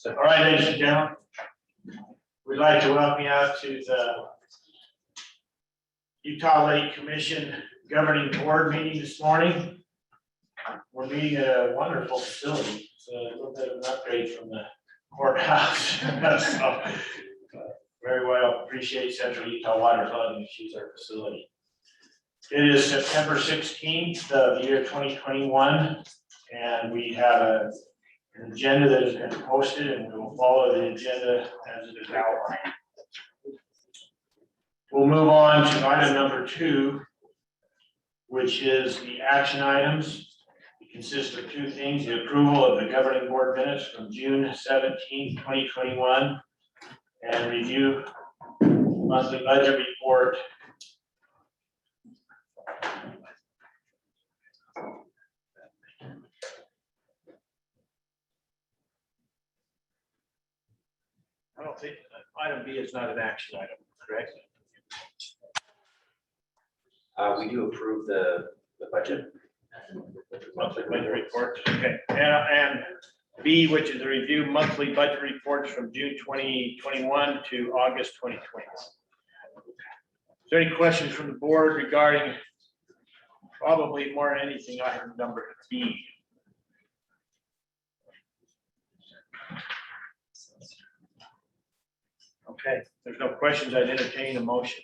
All right, ladies and gentlemen, we'd like to welcome you out to the Utah Lake Commission Governing Board meeting this morning. We're meeting at a wonderful facility. It's a little bit of an upgrade from the courthouse. So, very well, appreciate Central Utah Waterfront to choose our facility. It is September 16th of the year 2021, and we have an agenda that has been posted, and we will follow the agenda as it is outlined. We'll move on to item number 2, which is the action items. It consists of 2 things: the approval of the governing board minutes from June 17, 2021, and review monthly budget report. I don't think item B is not an action item, correct? We do approve the budget. Monthly budget report, okay. And B, which is a review monthly budget reports from June 2021 to August 2021. Is there any questions from the board regarding, probably more than anything, item number B? Okay, if there's no questions, I'd entertain a motion.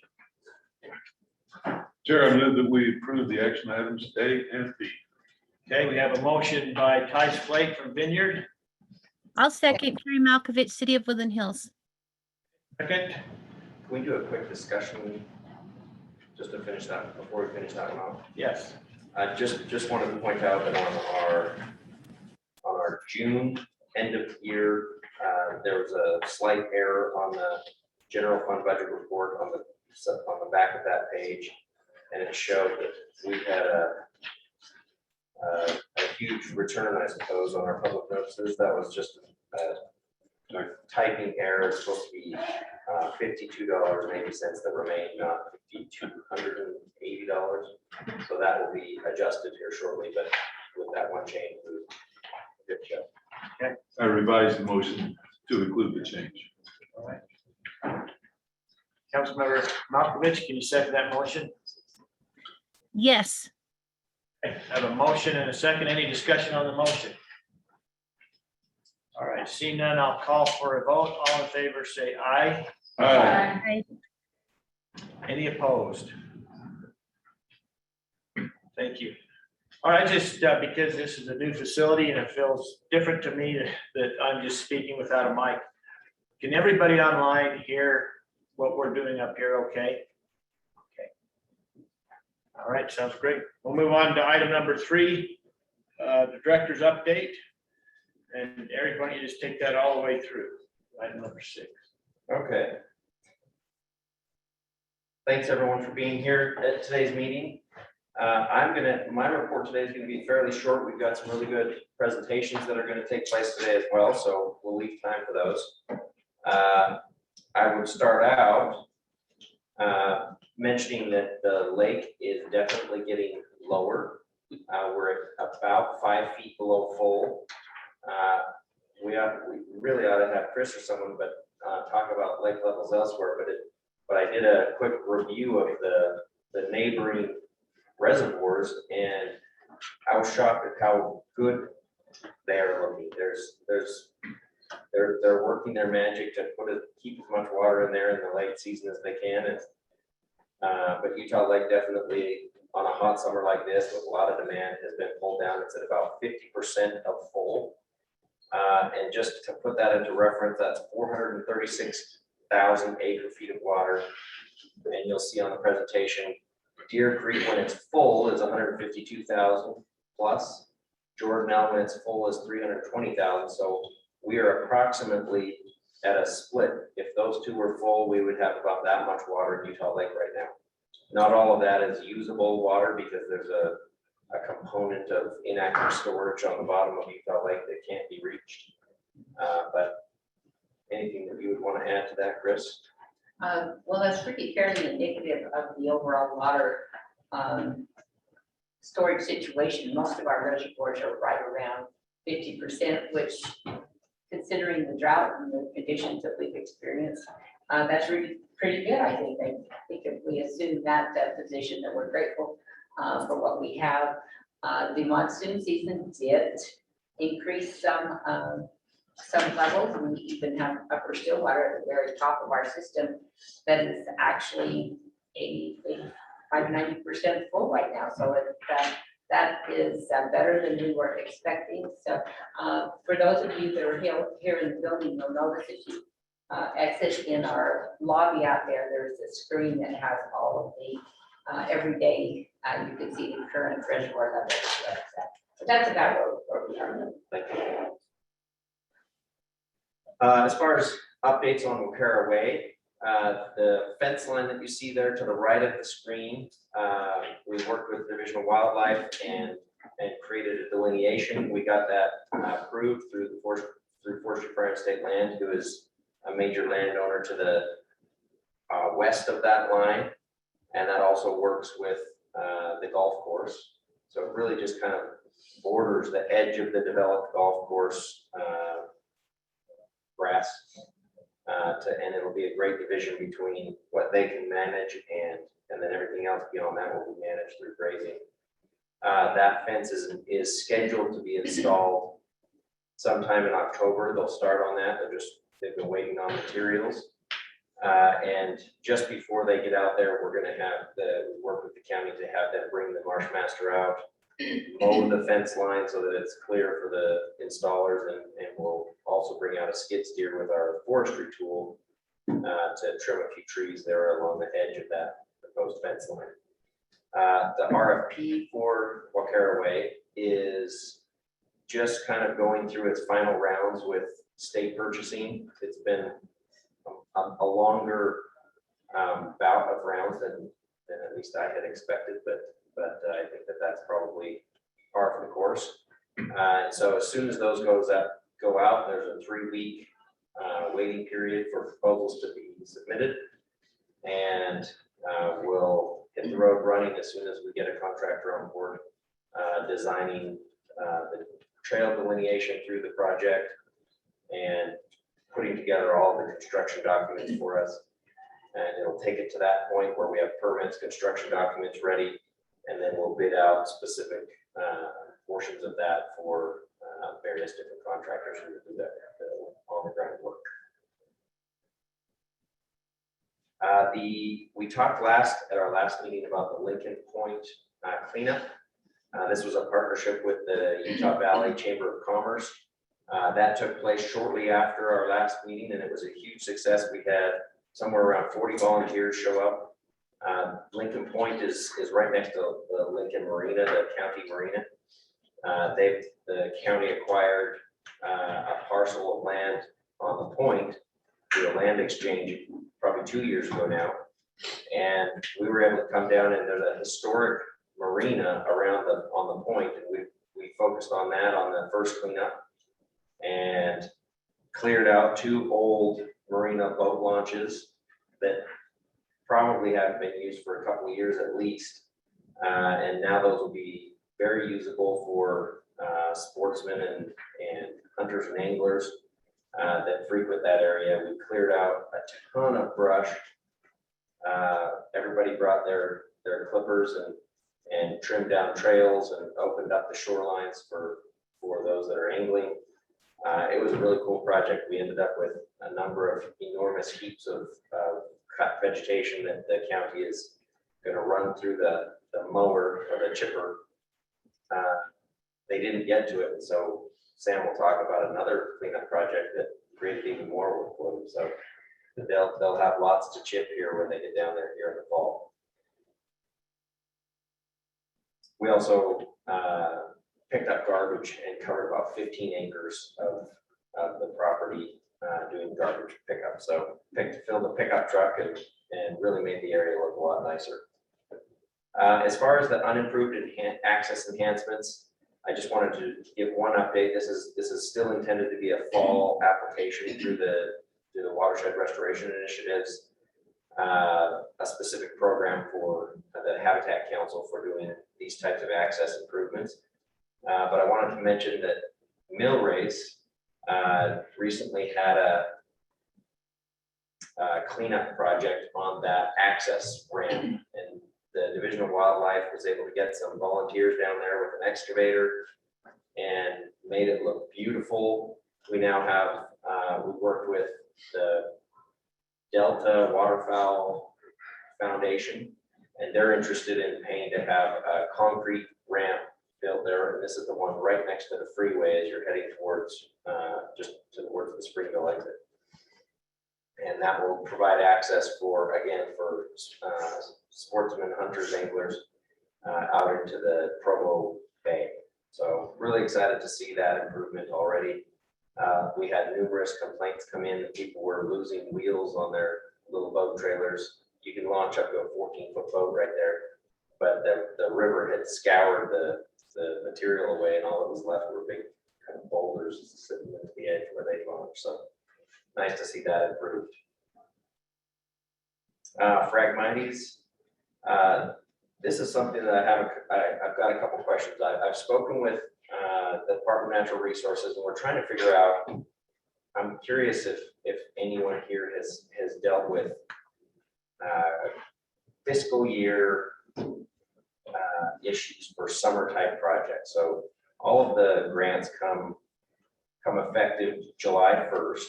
Chair, I move that we approve the action items A and B. Okay, we have a motion by Tice Flake from Vineyard. I'll second Carrie Malkovich, City of Woodland Hills. Second, Can we do a quick discussion just to finish that, before we finish that one off? yes. I just wanted to point out that on our June end of year, there was a slight error on the general fund budget report on the back of that page. And it showed that we had a huge return, I suppose, on our public notices. That was just a typing error. It's supposed to be $52.80 that remained, not $5,280. So that will be adjusted here shortly, but with that one change, good job. I revised the motion to include the change. All right. Councilmember Malkovich, can you second that motion? Yes. Okay, I have a motion and a second. Any discussion on the motion? All right, seeing none, I'll call for a vote. All in favor, say aye. Aye. Any opposed? Thank you. All right, just because this is a new facility and it feels different to me that I'm just speaking without a mic. Can everybody online hear what we're doing up here okay? All right, sounds great. We'll move on to item number 3, the director's update. And Eric, why don't you just take that all the way through, item number 6. Okay. Thanks everyone for being here at today's meeting. My report today is gonna be fairly short. We've got some really good presentations that are gonna take place today as well, so we'll leave time for those. I would start out mentioning that the lake is definitely getting lower. We're at about 5 feet below full. We really ought to have Chris or someone, but talk about lake levels elsewhere. But I did a quick review of the neighboring reservoirs, and I was shocked at how good they are looking. They're working their magic to keep as much water in there in the late season as they can. And but Utah Lake definitely, on a hot summer like this with a lot of demand, has been pulled down. It's at about 50% of full. And just to put that into reference, that's 436,000 acre feet of water. And you'll see on the presentation, Deer Creek, when it's full, is 152,000 plus. Jordanelle, when it's full, is 320,000. So we are approximately at a split. If those two were full, we would have about that much water in Utah Lake right now. Not all of that is usable water because there's a component of inactive storage on the bottom of Utah Lake that can't be reached. But anything that you would want to add to that, Chris? Well, that's pretty fairly indicative of the overall water storage situation. Most of our reservoirs are right around 50%, which considering the drought and the conditions that we've experienced, that's really pretty good, I think. I think if we assume that position, that we're grateful for what we have. The monsoon season did increase some levels. We even have upper Stillwater at the very top of our system that is actually 85–90% full right now. So that is better than we were expecting. So for those of you that are here in the building, you'll notice if you exit in our lobby out there, there's a screen that has all of the every day, you can see the current reservoir levels. So that's about where we are. Thank you. As far as updates on Wacara Way, the fence line that you see there to the right of the screen, we worked with Division of Wildlife and created a delineation. We got that approved through Forestry Fire and State Land, who is a major landowner to the west of that line, and that also works with the golf course. So it really just kind of borders the edge of the developed golf course grass, and it'll be a great division between what they can manage and then everything else beyond that will be managed through grazing. That fence is scheduled to be installed sometime in October. They'll start on that. They've been waiting on materials. And just before they get out there, we're going to work with the county to have them bring the marsh master out, mow the fence line so that it's clear for the installers, and we'll also bring out a skid steer with our forestry tool to trim a few trees there along the edge of that proposed fence line. The RFP for Wacara Way is just kind of going through its final rounds with state purchasing. It's been a longer bout of rounds than at least I had expected, but I think that's probably par for the course. So as soon as those go out, there's a 3-week waiting period for proposals to be submitted, and we'll hit the road running as soon as we get a contractor on board, designing the trail delineation through the project and putting together all the construction documents for us. And it'll take it to that point where we have permits, construction documents ready, and then we'll bid out specific portions of that for various different contractors who will do that on the ground work. We talked at our last meeting about the Lincoln Point cleanup. This was a partnership with the Utah Valley Chamber of Commerce. That took place shortly after our last meeting, and it was a huge success. We had somewhere around 40 volunteers show up. Lincoln Point is right next to the Lincoln Marina, the county marina. The county acquired a parcel of land on the point through a land exchange probably 2 years ago now. And we were able to come down, and there's a historic marina around on the point, and we focused on that on the first cleanup and cleared out 2 old marina boat launches that probably haven't been used for a couple of years at least. And now those will be very usable for sportsmen and hunters and anglers that frequent that area. We cleared out a ton of brush. Everybody brought their clippers and trimmed down trails and opened up the shorelines for those that are angling. It was a really cool project. We ended up with a number of enormous heaps of cut vegetation that the county is going to run through the mower or the chipper. They didn't get to it, so Sam will talk about another cleanup project that created even more work for them. So they'll have lots to chip here when they get down there here in the fall. We also picked up garbage and covered about 15 acres of the property doing garbage pickup. So filled the pickup truck and really made the area look a lot nicer. As far as the unimproved access enhancements, I just wanted to give one update. This is still intended to be a fall application through the Watershed Restoration Initiatives, a specific program for the Habitat Council for doing these types of access improvements. But I wanted to mention that mill race recently had a cleanup project on that access ramp, and the Division of Wildlife was able to get some volunteers down there with an excavator and made it look beautiful. We now have, we worked with the Delta Waterfowl Foundation, and they're interested in paying to have a concrete ramp built there. And this is the one right next to the freeway as you're heading towards, just towards the Springville exit. And that will provide access for, again, for sportsmen, hunters, anglers out into the Provo Bay. So really excited to see that improvement already. We had numerous complaints come in that people were losing wheels on their little boat trailers. You can launch up to a 14-foot boat right there, but the river had scoured the material away, and all that was left were big kind of boulders sitting at the edge where they launched. So nice to see that improved. Phragmites. This is something that I've got a couple questions. I've spoken with the Department of Natural Resources, and we're trying to figure out, I'm curious if anyone here has dealt with fiscal year issues for summer type projects. So all of the grants come effective July 1st.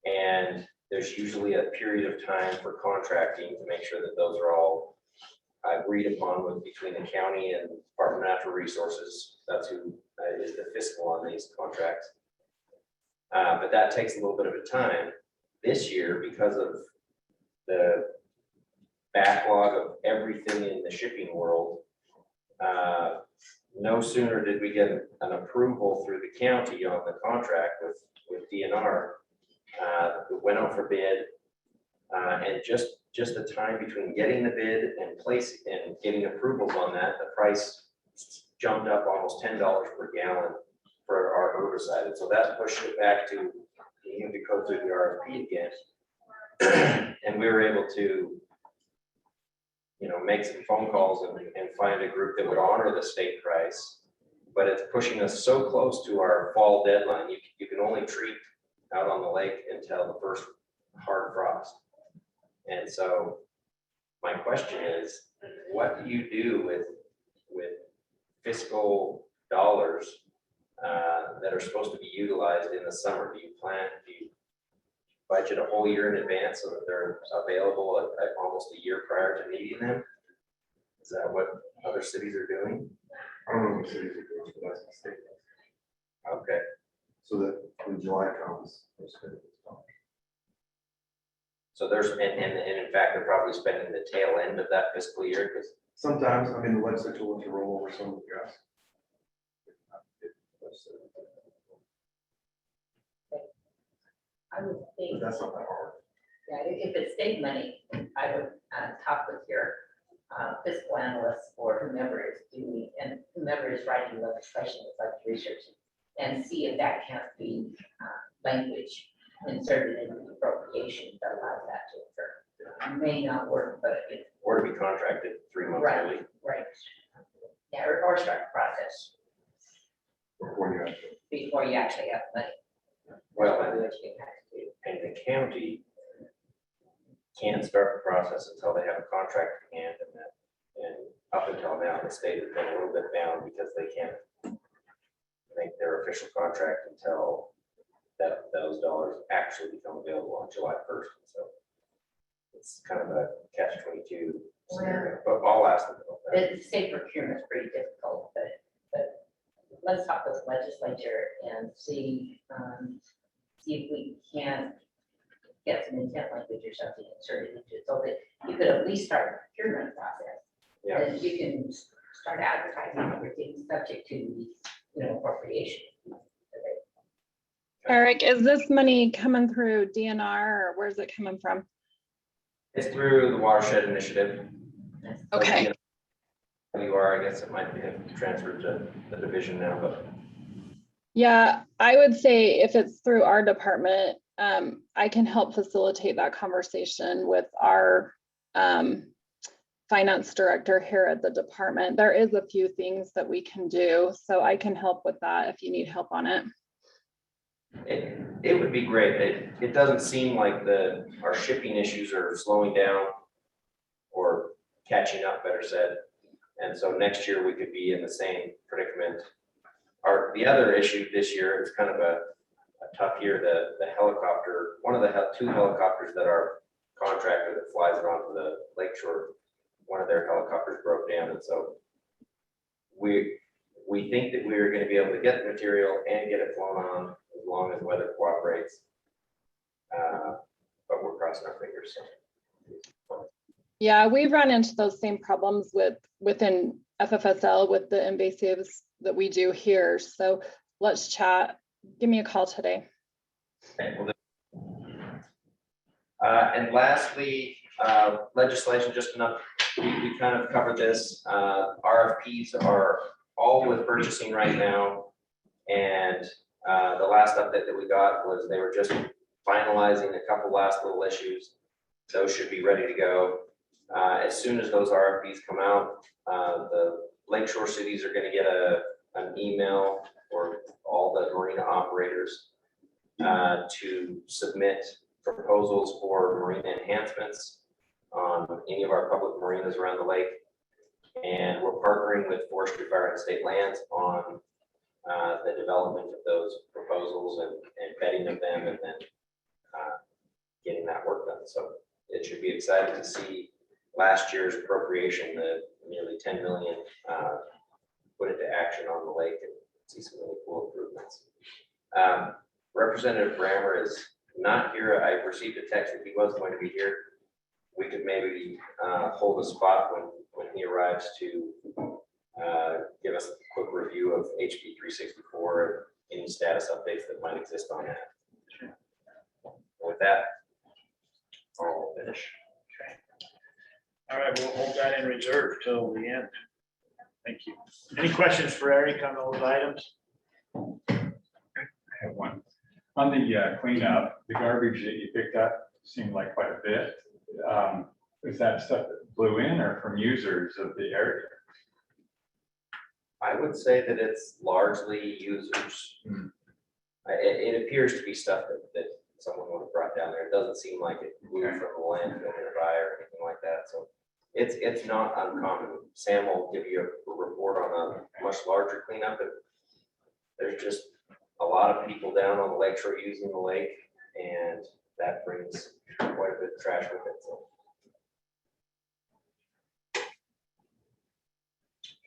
And there's usually a period of time for contracting to make sure that those are all agreed upon with between the county and Department of Natural Resources. That's who is the fiscal on these contracts. But that takes a little bit of a time. This year, because of the backlog of everything in the shipping world, no sooner did we get an approval through the county on the contract with DNR. It went out for bid, and just the time between getting the bid and getting approvals on that, the price jumped up almost $10 per gallon for our herbicide. And so that pushed it back to needing to go through the RFP again. And we were able to, make some phone calls and find a group that would honor the state price, but it's pushing us so close to our fall deadline. You can only treat out on the lake until the first hard frost. And so my question is, what do you do with fiscal dollars that are supposed to be utilized in the summer? Do you budget a whole year in advance so that they're available at almost a year prior to needing them? Is that what other cities are doing? I don't know what cities are doing, but that's the state. Okay. So that when July comes, they're spending this money. So there's, and in fact, they're probably spending the tail end of that fiscal year because Sometimes, I mean, the legislature wants to roll over some of the gas. I would But think, that's not that hard. yeah, if it's state money, I would talk with your fiscal analyst or whomever is doing, and whomever is writing legislation with like research, and see if that can't be language inserted in the appropriation that allows that to occur. It may not work, but it's or to be contracted 3 months Right. early. right. Yeah, or start the process Before you have to. before you actually have money. Well, That's what you have to do. and the county can't start the process until they have a contract in hand, and up until now, the state has been a little bit bound because they can't make their official contract until those dollars actually become available on July 1st. So it's kind of a catch-22 scenario, but I'll ask them about that. The state procurement is pretty difficult, but let's talk with the legislature and see if we can get some intent language or something inserted into it, so that you could at least start the procurement process. Yeah. And you can start advertising everything subject to, appropriation. Eric, is this money coming through DNR or where's it coming from? It's through the Watershed Initiative. Okay. You are, I guess it might be transferred to the division now, but Yeah, I would say if it's through our department, I can help facilitate that conversation with our finance director here at the department. There is a few things that we can do, so I can help with that if you need help on it. It would be great. It doesn't seem like our shipping issues are slowing down or catching up, better said. And so next year we could be in the same predicament. The other issue this year is kind of a tough year. The helicopter, one of the two helicopters that our contractor that flies it onto the lakeshore, one of their helicopters broke down. And so we think that we're going to be able to get the material and get it flown on as long as the weather cooperates. But we're crossing our fingers. So. Yeah, we've run into those same problems within FFSL with the invasives that we do here. So let's chat. Give me a call today. Okay, and lastly, legislation, just enough, we kind of covered this. RFPs are all with purchasing right now. And the last update that we got was they were just finalizing a couple last little issues. Those should be ready to go. As soon as those RFPs come out, the lakeshore cities are going to get an email for all the marina operators to submit proposals for marina enhancements on any of our public marinas around the lake. And we're partnering with Forestry, Fire, and State Lands on the development of those proposals and vetting of them, and then getting that work done. So it should be exciting to see last year's appropriation, the nearly 10 million put into action on the lake, and see some really cool improvements. Representative Brammer is not here. I received a text that he was going to be here. We could maybe hold a spot when he arrives to give us a quick review of HB 364 and any status updates that might exist on that. With that, I'll finish. All right, we'll hold that in reserve till the end. Thank you. Any questions for Eric on those items? I have one. On the cleanup, the garbage that you picked up seemed like quite a bit. Is that stuff that blew in or from users of the area? I would say that it's largely users. It appears to be stuff that someone would have brought down there. It doesn't seem like it blew from the landfill nearby or anything like that. So it's not uncommon. Sam will give you a report on a much larger cleanup. There's just a lot of people down on the lakeshore using the lake, and that brings quite a bit of trash with it. So.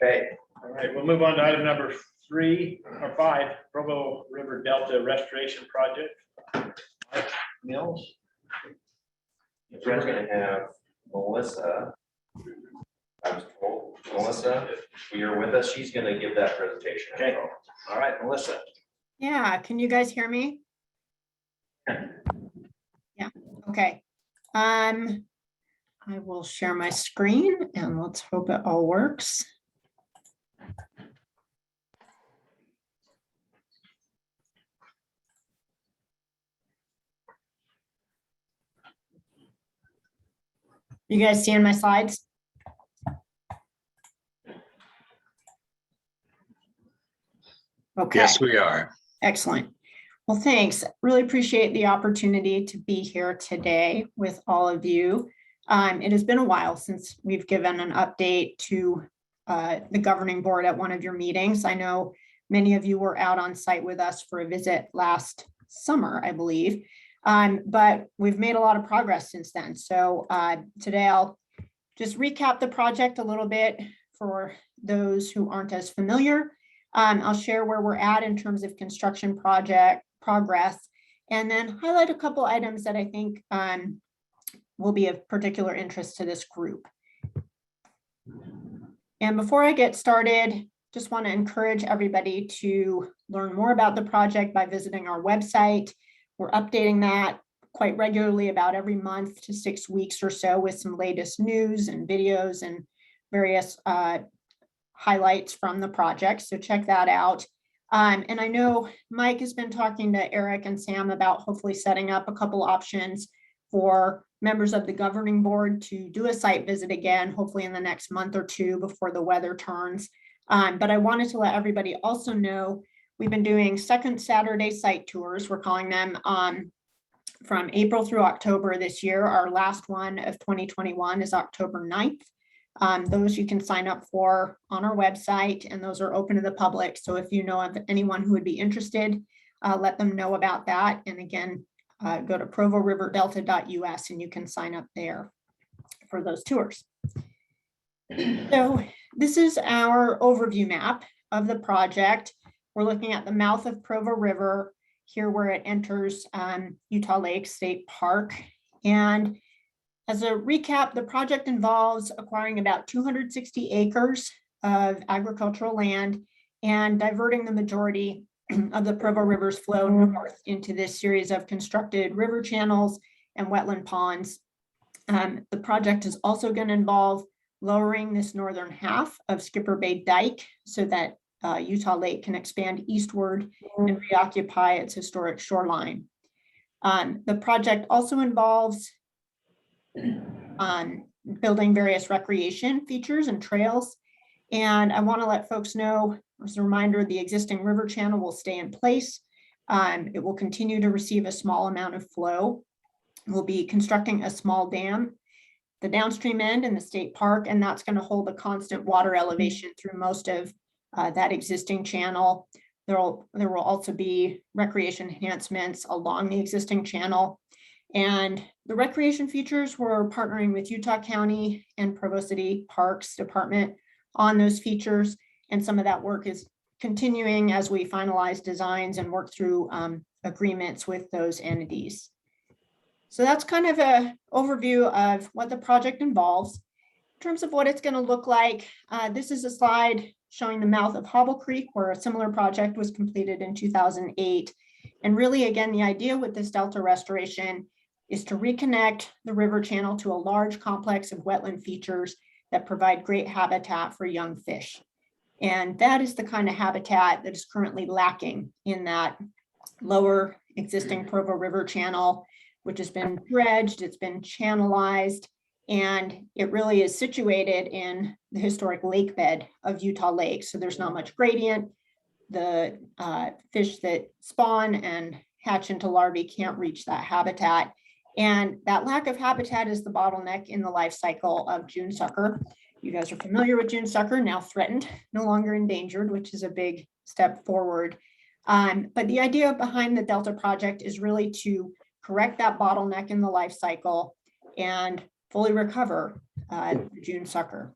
Okay. All right, we'll move on to item number 5, Provo River Delta Restoration Project. Mike Mills. We're going to have Melissa. I was told, Melissa, you're with us. She's going to give that presentation. Okay. All right, Melissa. Yeah, can you guys hear me? Yeah, okay. I will share my screen and let's hope it all works. You guys seeing my slides? Okay. Yes, we are. Excellent. Well, thanks. Really appreciate the opportunity to be here today with all of you. It has been a while since we've given an update to the governing board at one of your meetings. I know many of you were out on site with us for a visit last summer, I believe, but we've made a lot of progress since then. So today I'll just recap the project a little bit for those who aren't as familiar. I'll share where we're at in terms of construction project progress, and then highlight a couple items that I think will be of particular interest to this group. And before I get started, just want to encourage everybody to learn more about the project by visiting our website. We're updating that quite regularly, about every month to 6 weeks or so, with some latest news and videos and various highlights from the project. So check that out. And I know Mike has been talking to Eric and Sam about hopefully setting up a couple options for members of the governing board to do a site visit again, hopefully in the next month or two before the weather turns. But I wanted to let everybody also know We've been doing second Saturday site tours. We're calling them from April through October this year. Our last one of 2021 is October 9th. Those you can sign up for on our website, and those are open to the public. So if you know of anyone who would be interested, let them know about that. And again, go to provo-river-delta.us and you can sign up there for those tours. So this is our overview map of the project. We're looking at the mouth of Provo River here where it enters Utah Lake State Park. And as a recap, the project involves acquiring about 260 acres of agricultural land and diverting the majority of the Provo River's flow north into this series of constructed river channels and wetland ponds. The project is also going to involve lowering this northern half of Skipper Bay Dike so that Utah Lake can expand eastward and reoccupy its historic shoreline. The project also involves building various recreation features and trails. And I want to let folks know, as a reminder, the existing river channel will stay in place. It will continue to receive a small amount of flow. We'll be constructing a small dam, the downstream end in the state park, and that's going to hold a constant water elevation through most of that existing channel. There will also be recreation enhancements along the existing channel. And the recreation features, we're partnering with Utah County and Provo City Parks Department on those features. And some of that work is continuing as we finalize designs and work through agreements with those entities. So that's kind of an overview of what the project involves. In terms of what it's going to look like, this is a slide showing the mouth of Hobble Creek, where a similar project was completed in 2008. And really, again, the idea with this delta restoration is to reconnect the river channel to a large complex of wetland features that provide great habitat for young fish. And that is the kind of habitat that is currently lacking in that lower existing Provo River channel, which has been dredged, it's been channelized, and it really is situated in the historic lake bed of Utah Lake. So there's not much gradient. The fish that spawn and hatch into larvae can't reach that habitat. And that lack of habitat is the bottleneck in the life cycle of June sucker. You guys are familiar with June sucker, now threatened, no longer endangered, which is a big step forward. But the idea behind the Delta project is really to correct that bottleneck in the life cycle and fully recover the June sucker.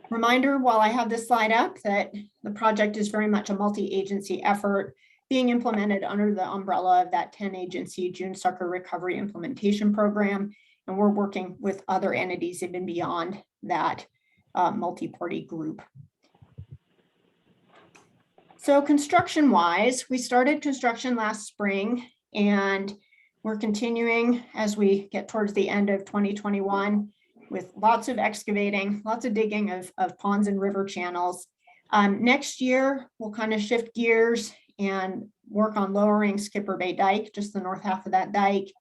Reminder, while I have this slide up, that the project is very much a multi-agency effort being implemented under the umbrella of that 10-agency June sucker recovery implementation program. And we're working with other entities even beyond that multi-party group. So construction-wise, we started construction last spring, and we're continuing as we get towards the end of 2021 with lots of excavating, lots of digging of ponds and river channels. Next year, we'll kind of shift gears and work on lowering Skipper Bay Dike, just the north half of that dike.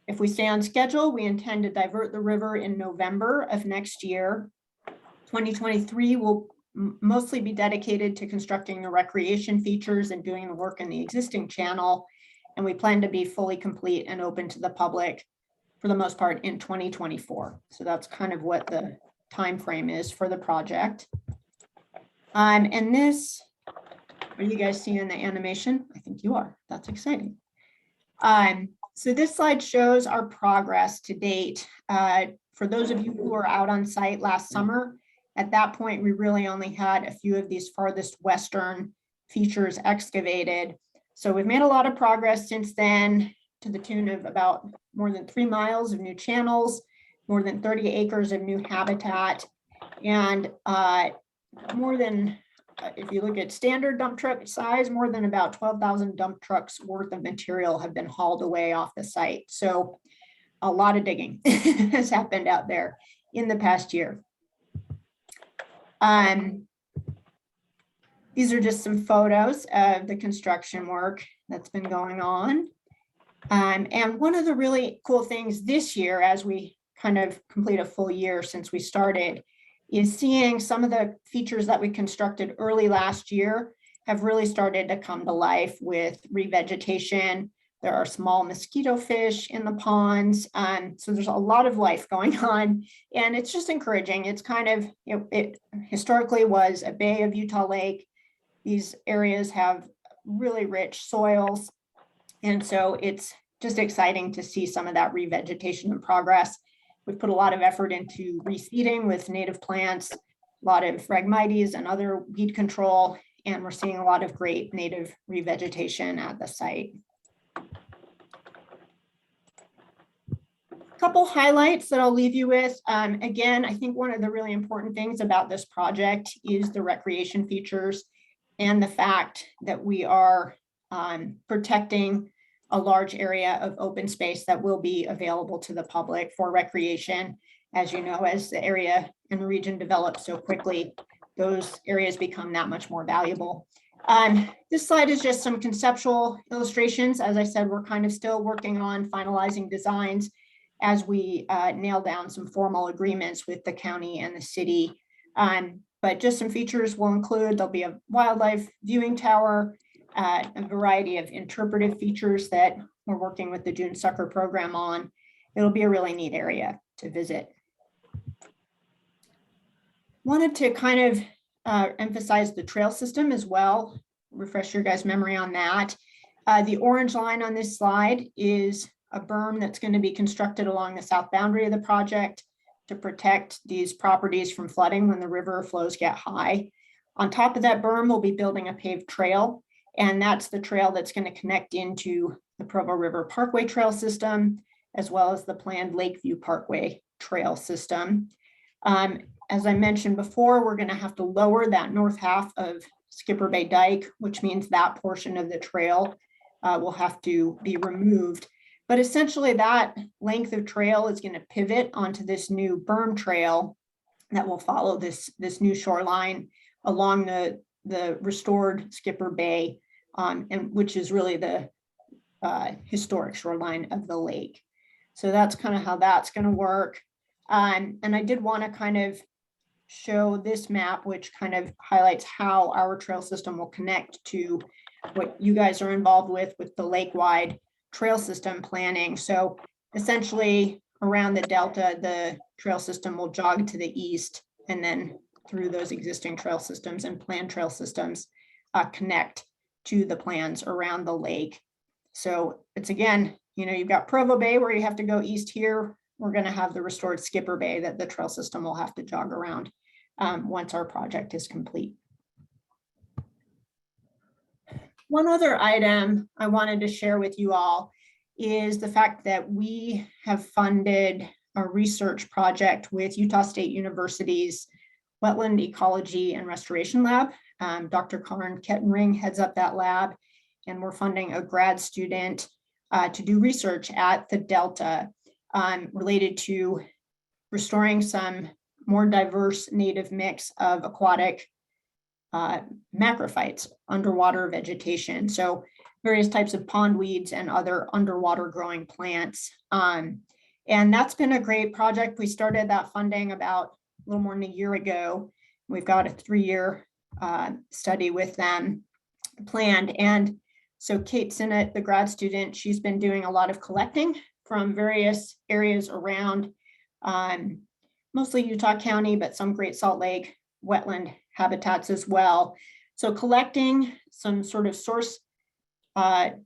If we stay on schedule, we intend to divert the river in November of next year. 2023 will mostly be dedicated to constructing the recreation features and doing the work in the existing channel. And we plan to be fully complete and open to the public for the most part in 2024. So that's kind of what the time frame is for the project. And this, are you guys seeing the animation? I think you are. That's exciting. So this slide shows our progress to date. For those of you who were out on site last summer, at that point, we really only had a few of these farthest western features excavated. So we've made a lot of progress since then, to the tune of about more than 3 miles of new channels, more than 30 acres of new habitat, and more than, if you look at standard dump truck size, more than about 12,000 dump trucks worth of material have been hauled away off the site. So a lot of digging has happened out there in the past year. These are just some photos of the construction work that's been going on. And one of the really cool things this year, as we kind of complete a full year since we started, is seeing some of the features that we constructed early last year have really started to come to life with revegetation. There are small mosquito fish in the ponds. So there's a lot of life going on, and it's just encouraging. It's kind of, it historically was a bay of Utah Lake. These areas have really rich soils. And so it's just exciting to see some of that revegetation in progress. We've put a lot of effort into reseeding with native plants, a lot of Phragmites and other weed control, and we're seeing a lot of great native revegetation at the site. Couple highlights that I'll leave you with. Again, I think one of the really important things about this project is the recreation features and the fact that we are protecting a large area of open space that will be available to the public for recreation. As you know, as the area and the region develops so quickly, those areas become that much more valuable. This slide is just some conceptual illustrations. As I said, we're kind of still working on finalizing designs as we nail down some formal agreements with the county and the city. But just some features will include, there'll be a wildlife viewing tower, a variety of interpretive features that we're working with the June Sucker program on. It'll be a really neat area to visit. Wanted to kind of emphasize the trail system as well, refresh your guys' memory on that. The orange line on this slide is a berm that's going to be constructed along the south boundary of the project to protect these properties from flooding when the river flows get high. On top of that berm, we'll be building a paved trail, and that's the trail that's going to connect into the Provo River Parkway Trail System, as well as the planned Lakeview Parkway Trail System. As I mentioned before, we're going to have to lower that north half of Skipper Bay Dike, which means that portion of the trail will have to be removed. But essentially that length of trail is going to pivot onto this new berm trail that will follow this new shoreline along the restored Skipper Bay, and which is really the historic shoreline of the lake. So that's kind of how that's going to work. And I did want to kind of show this map, which kind of highlights how our trail system will connect to what you guys are involved with the lake-wide trail system planning. So essentially around the delta, the trail system will jog to the east, and then through those existing trail systems and planned trail systems connect to the plans around the lake. So it's, again, you've got Provo Bay where you have to go east here. We're going to have the restored Skipper Bay that the trail system will have to jog around once our project is complete. One other item I wanted to share with you all is the fact that we have funded a research project with Utah State University's Wetland Ecology and Restoration Lab. Dr. Karin Kettenring heads up that lab, and we're funding a grad student to do research at the Delta related to restoring some more diverse native mix of aquatic macrophytes, underwater vegetation. So various types of pond weeds and other underwater growing plants. And that's been a great project. We started that funding about a little more than a year ago. We've got a 3-year study with them planned. And so Kate Sinnott, the grad student, she's been doing a lot of collecting from various areas around mostly Utah County, but some Great Salt Lake wetland habitats as well. So collecting some sort of source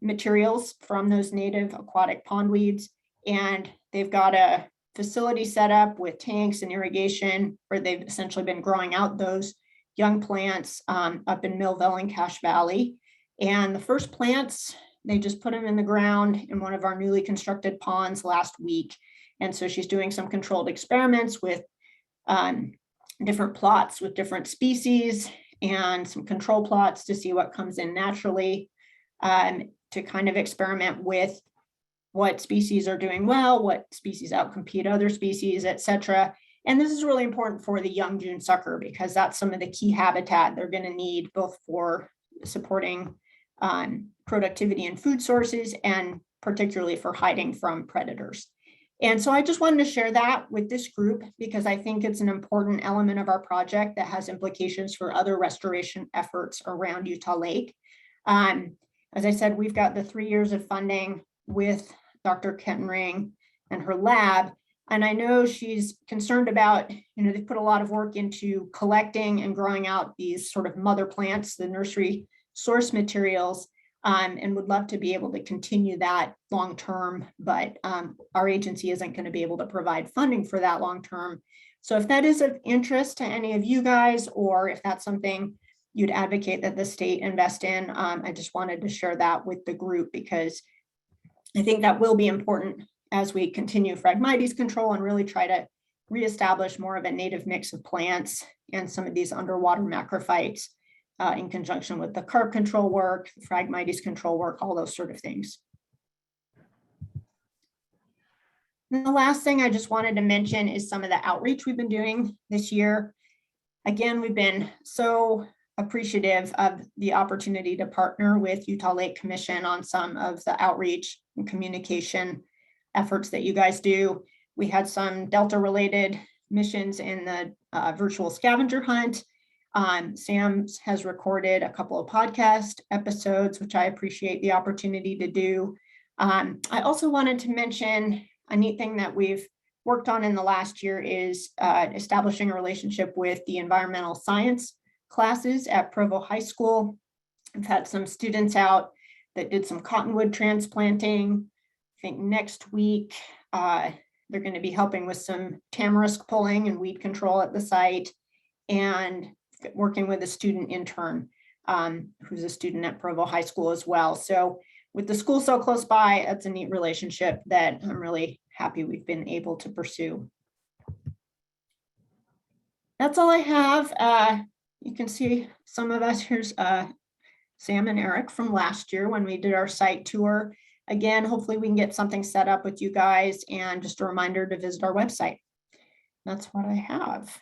materials from those native aquatic pondweeds, and they've got a facility set up with tanks and irrigation where they've essentially been growing out those young plants up in Millville and Cache Valley. And the first plants, they just put them in the ground in one of our newly constructed ponds last week. And so she's doing some controlled experiments with different plots with different species and some control plots to see what comes in naturally, to kind of experiment with what species are doing well, what species outcompete other species, et cetera. And this is really important for the young June sucker because that's some of the key habitat they're going to need both for supporting productivity and food sources and particularly for hiding from predators. And so I just wanted to share that with this group because I think it's an important element of our project that has implications for other restoration efforts around Utah Lake. As I said, we've got the 3 years of funding with Dr. Kettenring and her lab. And I know she's concerned about, they put a lot of work into collecting and growing out these sort of mother plants, the nursery source materials, and would love to be able to continue that long term, but our agency isn't going to be able to provide funding for that long term. So if that is of interest to any of you guys, or if that's something you'd advocate that the state invest in, I just wanted to share that with the group because I think that will be important as we continue Phragmites control and really try to reestablish more of a native mix of plants and some of these underwater macrophytes in conjunction with the carp control work, the Phragmites control work, all those sort of things. And the last thing I just wanted to mention is some of the outreach we've been doing this year. Again, we've been so appreciative of the opportunity to partner with Utah Lake Commission on some of the outreach and communication efforts that you guys do. We had some Delta related missions in the virtual scavenger hunt. Sam has recorded a couple of podcast episodes, which I appreciate the opportunity to do. I also wanted to mention a neat thing that we've worked on in the last year is establishing a relationship with the environmental science classes at Provo High School. I've had some students out that did some cottonwood transplanting. I think next week, they're going to be helping with some tamarisk pulling and weed control at the site and working with a student intern who's a student at Provo High School as well. So with the school so close by, that's a neat relationship that I'm really happy we've been able to pursue. That's all I have. You can see some of us. Here's Sam and Eric from last year when we did our site tour. Again, hopefully we can get something set up with you guys, and just a reminder to visit our website. That's what I have.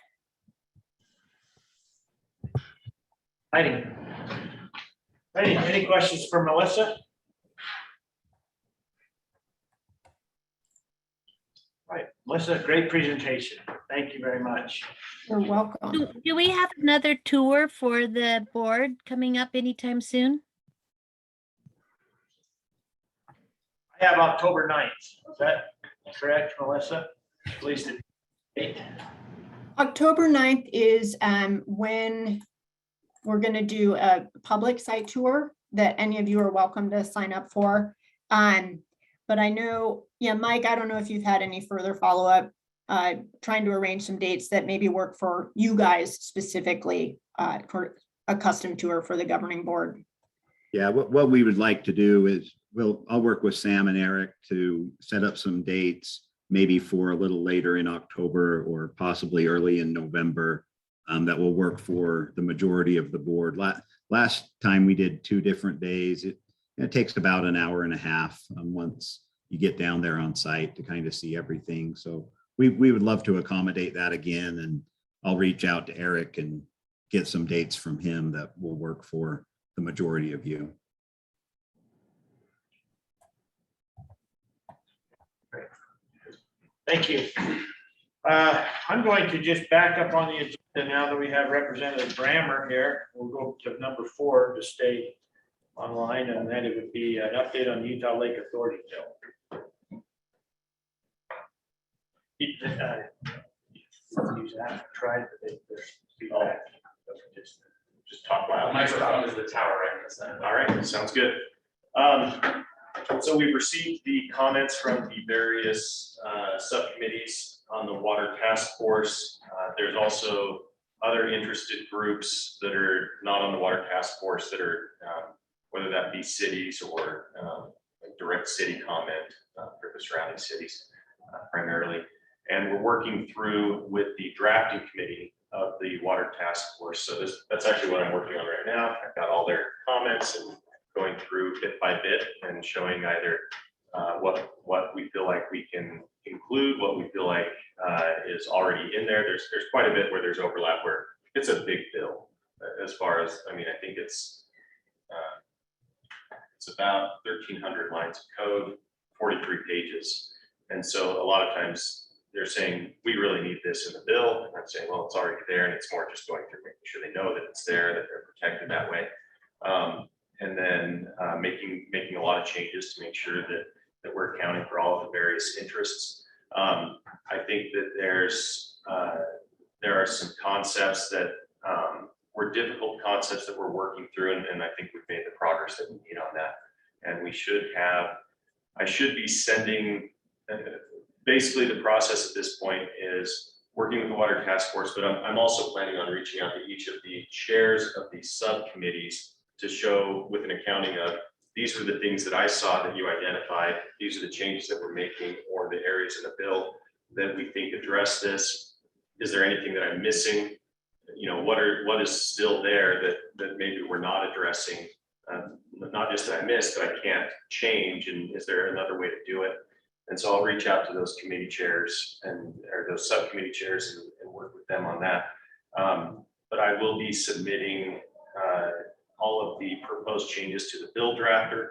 Any questions for Melissa? Right, Melissa, great presentation. Thank you very much. You're welcome. Do we have another tour for the board coming up anytime soon? I have October 9th. Is that correct, Melissa? At least at 8. October 9th is when we're going to do a public site tour that any of you are welcome to sign up for. But I know, Mike, I don't know if you've had any further follow-up, trying to arrange some dates that maybe work for you guys specifically for a custom tour for the governing board. Yeah, what we would like to do is I'll work with Sam and Eric to set up some dates, maybe for a little later in October or possibly early in November, that will work for the majority of the board. Last time we did 2 different days. It takes about an hour and a half once you get down there on site to kind of see everything. So we would love to accommodate that again, and I'll reach out to Eric and get some dates from him that will work for the majority of you. Thank you. I'm going to just back up on the agenda now that we have Representative Brammer here. We'll go to number 4 to stay online, and then it would be an update on Utah Lake Authority bill. Use that, tried, but there's feedback. Just talk loud. Microphone is the tower, right? All right, sounds good. So we've received the comments from the various subcommittees on the water task force. There's also other interested groups that are not on the water task force that are, whether that be cities or direct city comment for the surrounding cities primarily. And we're working through with the drafting committee of the water task force. So that's actually what I'm working on right now. I've got all their comments and going through bit by bit and showing either what we feel like we can include, what we feel like is already in there. There's quite a bit where there's overlap, where it's a big bill as far as, I think it's about 1,300 lines of code, 43 pages. And so a lot of times they're saying, we really need this in the bill. And I'm saying, well, it's already there, and it's more just going through making sure they know that it's there, that they're protected that way. And then making a lot of changes to make sure that we're accounting for all of the various interests. I think that there are some concepts that were difficult concepts that we're working through, and I think we've made the progress that we need on that. And I should be sending, basically the process at this point is working with the Water Task Force, but I'm also planning on reaching out to each of the chairs of these subcommittees to show with an accounting of, these were the things that I saw that you identified, these are the changes that we're making, or the areas in the bill that we think address this. Is there anything that I'm missing? You know, what is still there that maybe we're not addressing? Not just that I missed, but I can't change, and is there another way to do it? And so I'll reach out to those committee chairs or those subcommittee chairs and work with them on that. But I will be submitting all of the proposed changes to the bill drafter.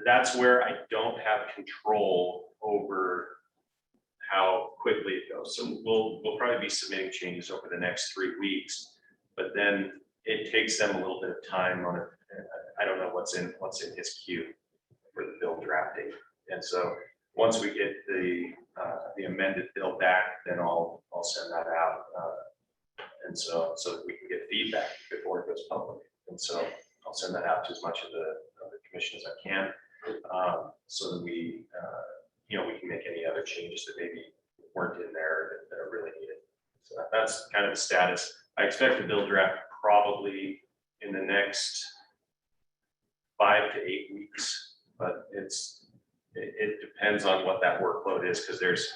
That's where I don't have control over how quickly it goes. So we'll probably be submitting changes over the next 3 weeks, but then it takes them a little bit of time on it. I don't know what's in his queue for the bill drafting. And so once we get the amended bill back, then I'll send that out. And so that we can get feedback before it goes public. And so I'll send that out to as much of the commission as I can, so that we can make any other changes that maybe weren't in there that are really needed. So that's kind of the status. I expect the bill draft probably in the next 5 to 8 weeks, but it depends on what that workload is, because there's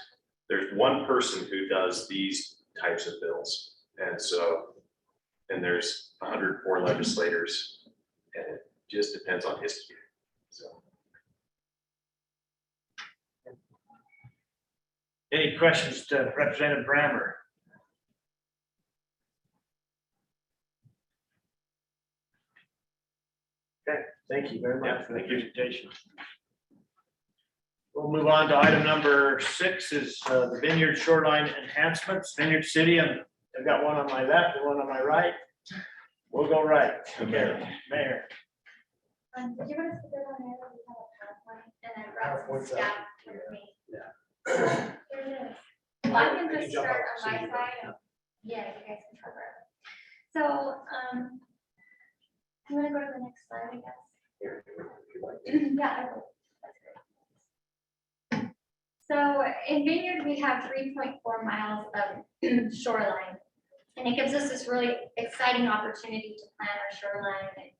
one person who does these types of bills, and there's 104 legislators, and it just depends on his queue. So. Any questions to Representative Brammer? Okay, thank you very much for the presentation. We'll move on to item number 6 is the Vineyard Shoreline Enhancements. Vineyard City, and I've got one on my left and one on my right. We'll go right. Okay, Mayor. Did you want to sit there on there? We have a PowerPoint and I brought some PowerPoint's staff up. with me. Yeah. Here it is. Well, I can Can you just jump start up on so my you side. can- Yeah, you guys can cover it. So, I'm gonna go to the next slide, I guess. Yeah, I will. That's great. So in Vineyard, we have 3.4 miles of shoreline. And it gives us this really exciting opportunity to plan our shoreline and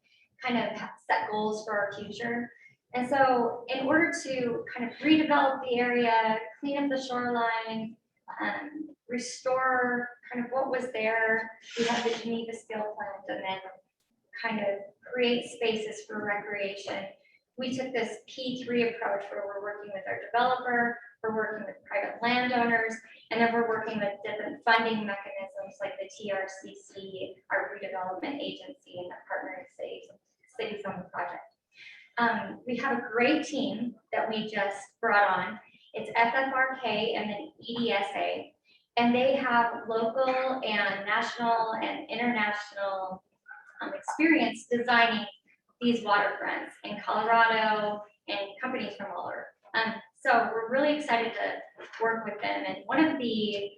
kind of set goals for our future. And so in order to kind of redevelop the area, clean up the shoreline, restore kind of what was there, we have the Geneva Steel Plant, and then kind of create spaces for recreation. We took this P3 approach where we're working with our developer, we're working with private landowners, and then we're working with different funding mechanisms like the TRCC, our redevelopment agency, and the partnering cities on the project. We have a great team that we just brought on. It's FFRK and then EDSA, and they have local and national and international experience designing these waterfronts in Colorado and companies from all over. So we're really excited to work with them. And one of the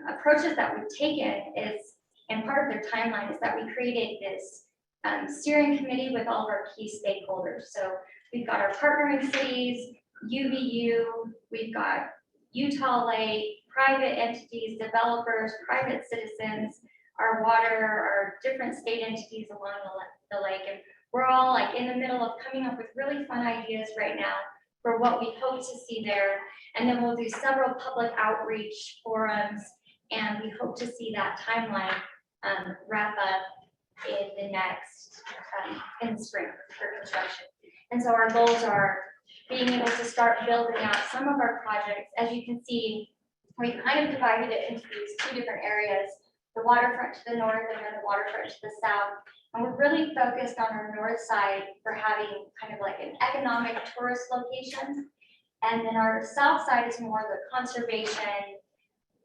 approaches that we've taken is, and part of their timeline is that we created this steering committee with all of our key stakeholders. So we've got our partnering cities, UVU, we've got Utah Lake, private entities, developers, private citizens, our water, our different state entities along the lake. And we're all like in the middle of coming up with really fun ideas right now for what we hope to see there. And then we'll do several public outreach forums, and we hope to see that timeline wrap up in the next, in the spring for construction. And so our goals are being able to start building out some of our projects. As you can see, we kind of divided it into these 2 different areas, the waterfront to the north and then the waterfront to the south. And we're really focused on our north side for having kind of like an economic tourist location. And then our south side is more the conservation,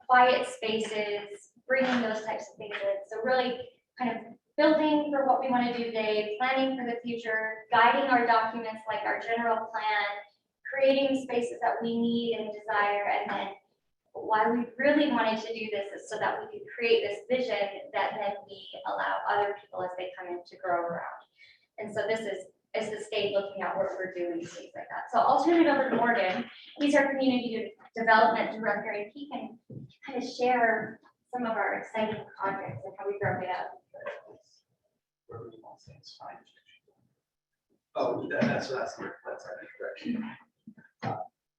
quiet spaces, bringing those types of things in. So really kind of building for what we want to do today, planning for the future, guiding our documents like our general plan, creating spaces that we need and desire. And then why we really wanted to do this is so that we could create this vision that then we allow other people as they come in to grow around. And so this is the state looking at what we're doing, things like that. So I'll turn it over to Morgan. He's our community development director, and he can kind of share some of our exciting projects and how we broke it up. Oh, that's our introduction.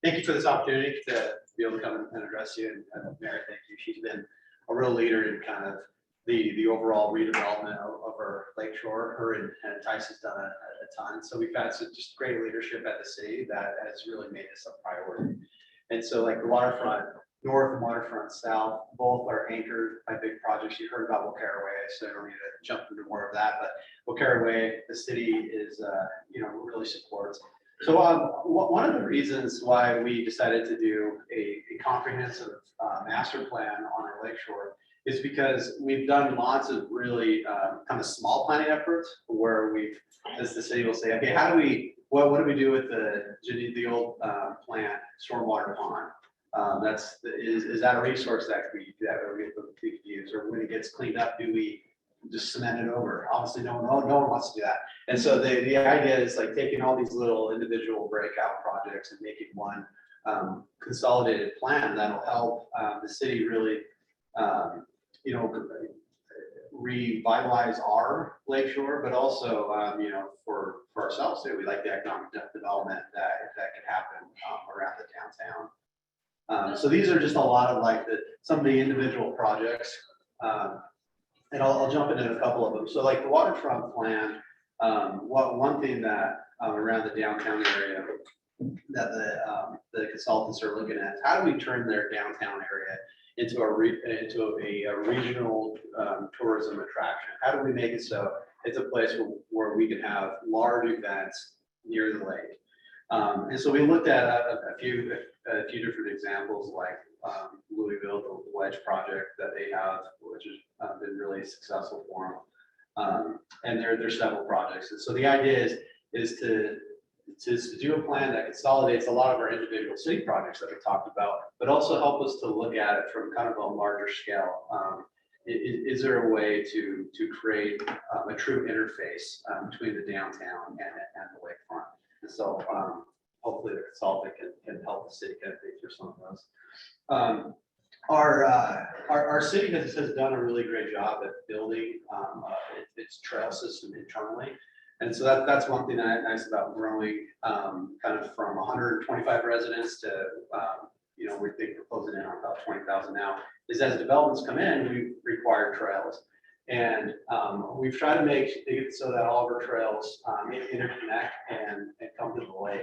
Thank you for this opportunity to be able to come and address you. And Mary, thank you. She's been a real leader in kind of the overall redevelopment of our lakeshore. Her and Tice has done a ton. So we've had some just great leadership at the city that has really made this a priority. And so like the waterfront north and waterfront south, both are anchored by big projects. You heard about Waterway, so I don't need to jump into more of that. But Waterway, the city is, really supports. So one of the reasons why we decided to do a comprehensive master plan on our lakeshore is because we've done lots of really kind of small planning efforts where we've, as the city will say, okay, how do we, what do we do with the old plant stormwater pond? Is that a resource that we could use, or when it gets cleaned up, do we just cement it over? Obviously, no one wants to do that. And so the idea is like taking all these little individual breakout projects and making one consolidated plan that'll help the city really, revitalize our lakeshore, but also, for ourselves too. We like the economic development that could happen around the downtown. So these are just a lot of some of the individual projects. And I'll jump into a couple of them. So like the waterfront plan, one thing that around the downtown area that the consultants are looking at, how do we turn their downtown area into a regional tourism attraction? How do we make it so it's a place where we can have large events near the lake? And so we looked at a few different examples, like Louisville, the Wedge project that they have, which has been really successful for them. And there's several projects. And so the idea is to do a plan that consolidates a lot of our individual city projects that we talked about, but also help us to look at it from kind of a larger scale. Is there a way to create a true interface between the downtown and the lakefront? And so hopefully the consultant can help the city kind of think through some of those. Our city has done a really great job at building its trail system internally. And so that's one thing that's nice about growing kind of from 125 residents to, we think we're closing in on about 20,000 now, is as developments come in, we require trails. And we've tried to make it so that all of our trails interconnect and come to the lake.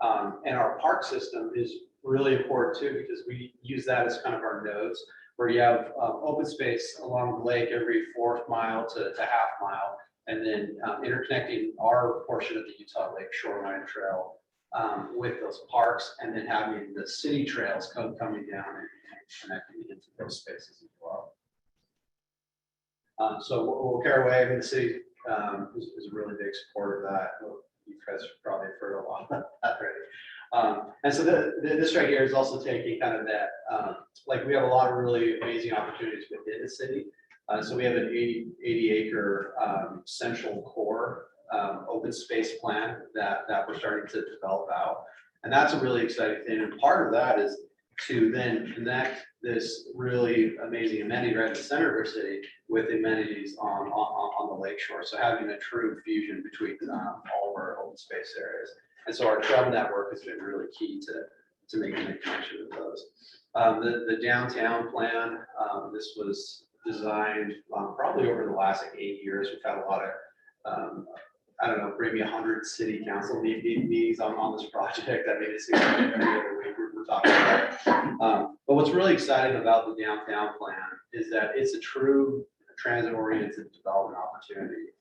And our park system is really important too, because we use that as kind of our nodes, where you have open space along the lake every 4th mile to half mile, and then interconnecting our portion of the Utah Lake Shoreline Trail with those parks, and then having the city trails coming down and connecting into those spaces as well. So Caraway, the city is a really big supporter of that. You guys probably have heard a lot about that already. And so this right here is also taking kind of that, we have a lot of really amazing opportunities within the city. So we have an 80-acre central core open space plan that we're starting to develop out. And that's a really exciting thing. And part of that is to then connect this really amazing amenity right in the center of our city with amenities on the lakeshore. So having a true fusion between all of our open space areas. And so our trail network has been really key to making a connection with those. The downtown plan, this was designed probably over the last 8 years. We've had a lot of, maybe 100 city council meetings on this project. I mean, it seems like every other week we're talking about it. But what's really exciting about the downtown plan is that it's a true transit-oriented development opportunity.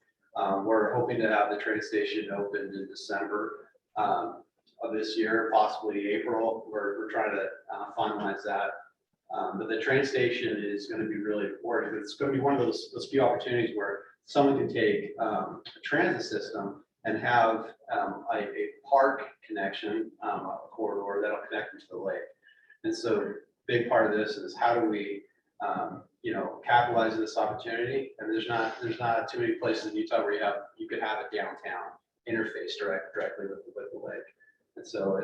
We're hoping to have the train station opened in December. of this year, possibly April. We're trying to finalize that. But the train station is going to be really important. It's going to be one of those few opportunities where someone can take a transit system and have a park connection, a corridor that'll connect them to the lake. And so big part of this is how do we, capitalize on this opportunity? And there's not too many places in Utah where you could have a downtown interface directly with the lake. And so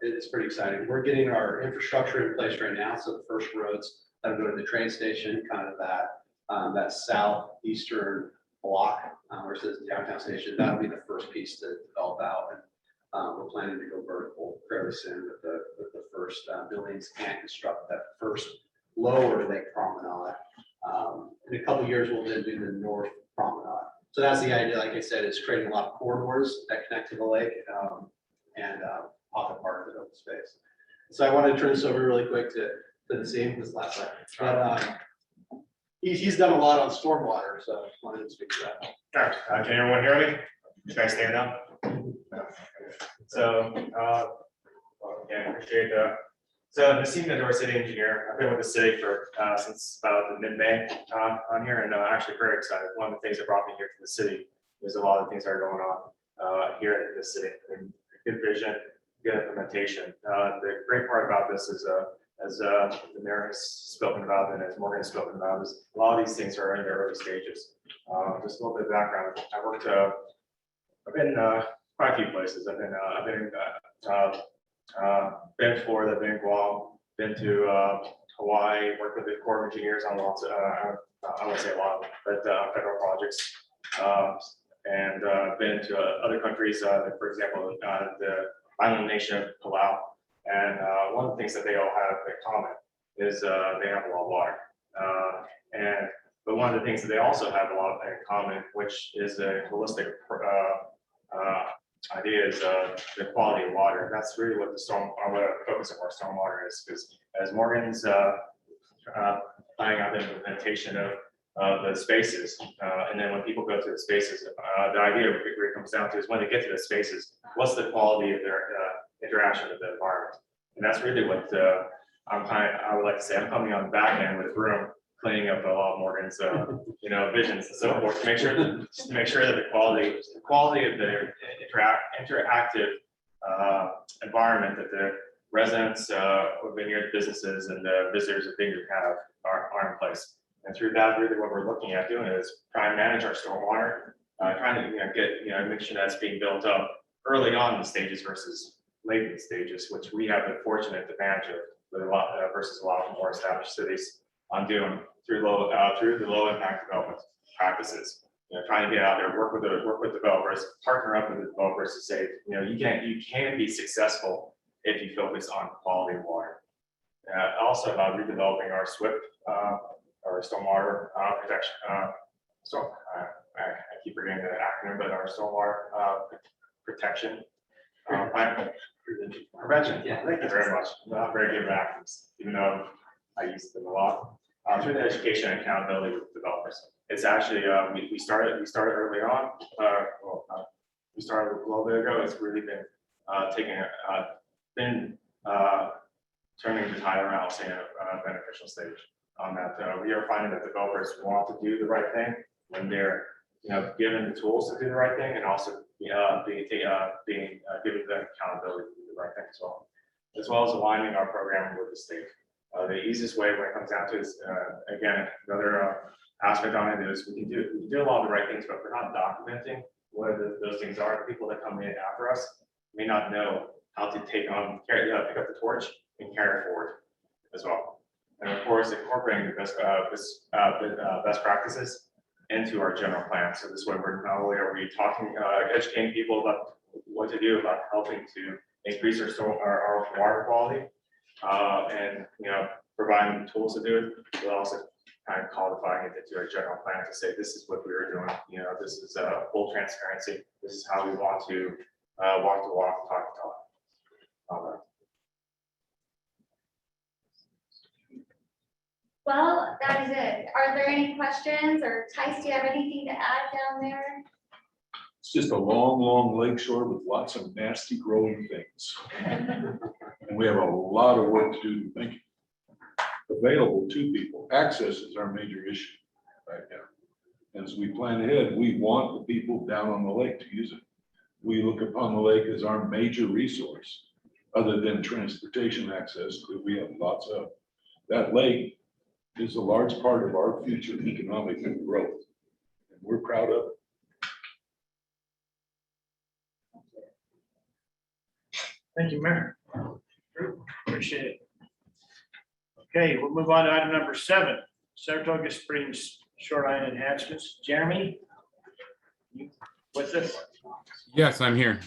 it's pretty exciting. We're getting our infrastructure in place right now. So the first roads that'll go to the train station, kind of that southeastern block, where it says downtown station, that'll be the first piece to develop out. And we're planning to go vertical fairly soon with the first buildings and construct that first lower lake promenade. In a couple of years, we'll then do the north promenade. So that's the idea. Like I said, it's creating a lot of corridors that connect to the lake and pocket park of open space. So I wanted to turn this over really quick to the same this last slide. But he's done a lot on stormwater, so I wanted to speak to that. All right, can everyone hear me? You guys stand up? So, yeah, appreciate that. So Nassim, the city engineer, I've been with the city for since about the mid-May on here, and actually very excited. One of the things that brought me here to the city is a lot of things that are going on here in the city. And good vision, good implementation. The great part about this is, as the mayor has spoken about and as Morgan has spoken about, is a lot of these things are in their early stages. Just a little bit of background. I've been quite a few places. I've been in Florida, been in Guam, been to Hawaii, worked with the Corps of Engineers on lots of, I won't say a lot, but federal projects, and been to other countries, for example, the island nation of Palau. And one of the things that they all have in common is they have a lot of water. But one of the things that they also have a lot in common, which is a holistic idea, is the quality of water. And that's really what what the focus of our stormwater is, because as Morgan's planning out the implementation of the spaces, and then when people go to the spaces, the idea where it comes down to is when they get to the spaces, what's the quality of their interaction with the environment? And that's really what I would like to say. I'm coming on the back end with a broom, cleaning up a lot of Morgan's visions and so forth, to make sure that the quality of the interactive environment that the residents of Vineyard, businesses, and the visitors of Vineyard have are in place. And through that, really what we're looking at doing is trying to manage our stormwater, trying to make sure that's being built up early on in the stages versus late in the stages, which we have the fortunate advantage of with versus a lot of more established cities on doing through the low impact development practices. Trying to get out there, work with developers, partner up with the developers to say, you can be successful if you focus on quality of water. Also about redeveloping our SWIP, our stormwater protection. I keep forgetting the acronym, but our stormwater protection prevention. Yeah, thank you very much. I'm not very good at acronyms, even though I use them a lot. Through the education and accountability with developers. It's actually we started early on. We started a little bit ago. It's really been turning the tide around, I'll say, in a beneficial stage on that. We are finding that developers want to do the right thing when they're given the tools to do the right thing, and also being given the accountability to do the right thing as well as aligning our program with the state. The easiest way when it comes down to is, again, another aspect on it is we can do a lot of the right things, but if we're not documenting what those things are. The people that come in after us may not know how to pick up the torch and carry it forward as well. And of course, incorporating the best practices into our general plan. So this way, we're not only are we talking, educating people about what to do about helping to increase our water quality, and providing tools to do it, but also kind of codifying it into our general plan to say this is what we are doing. This is full transparency. This is how we want to walk the walk, talk the talk. Well, that is it. Are there any questions, or Tice, do you have anything to add down there? It's just a long, long lake shore with lots of nasty growing things. And we have a lot of work to do to make it available to people. Access is our major issue right now. As we plan ahead, we want the people down on the lake to use it. We look upon the lake as our major resource, other than transportation access, that we have lots of. That lake is a large part of our future economic growth. And we're proud of it. Thank you, Mayor. Appreciate it. Okay, we'll move on to item number 7, Saratoga Springs Shoreline Enhancements. Jeremy? You with us? Yes, I'm here.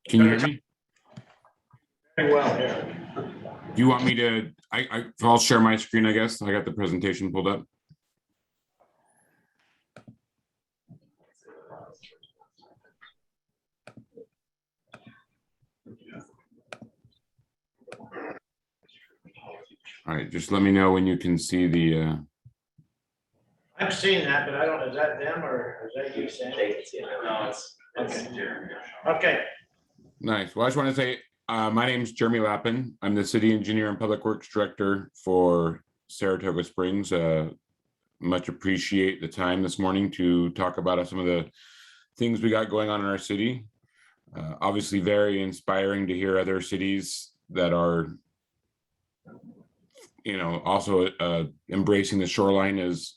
Can you hear me? Very well, yeah. Do you want me to, I'll share my screen, I guess. I got the presentation pulled up. All right, just let me know when you can see the, I'm seeing that, but I don't, is that them or is that you, Sam? No, it's Jeremy. Okay, nice. Well, I just want to say, my name is Jeremy Lappin. I'm the City Engineer and Public Works Director for Saratoga Springs. Much appreciate the time this morning to talk about some of the things we got going on in our city. Obviously very inspiring to hear other cities that are, you know, also embracing the shoreline as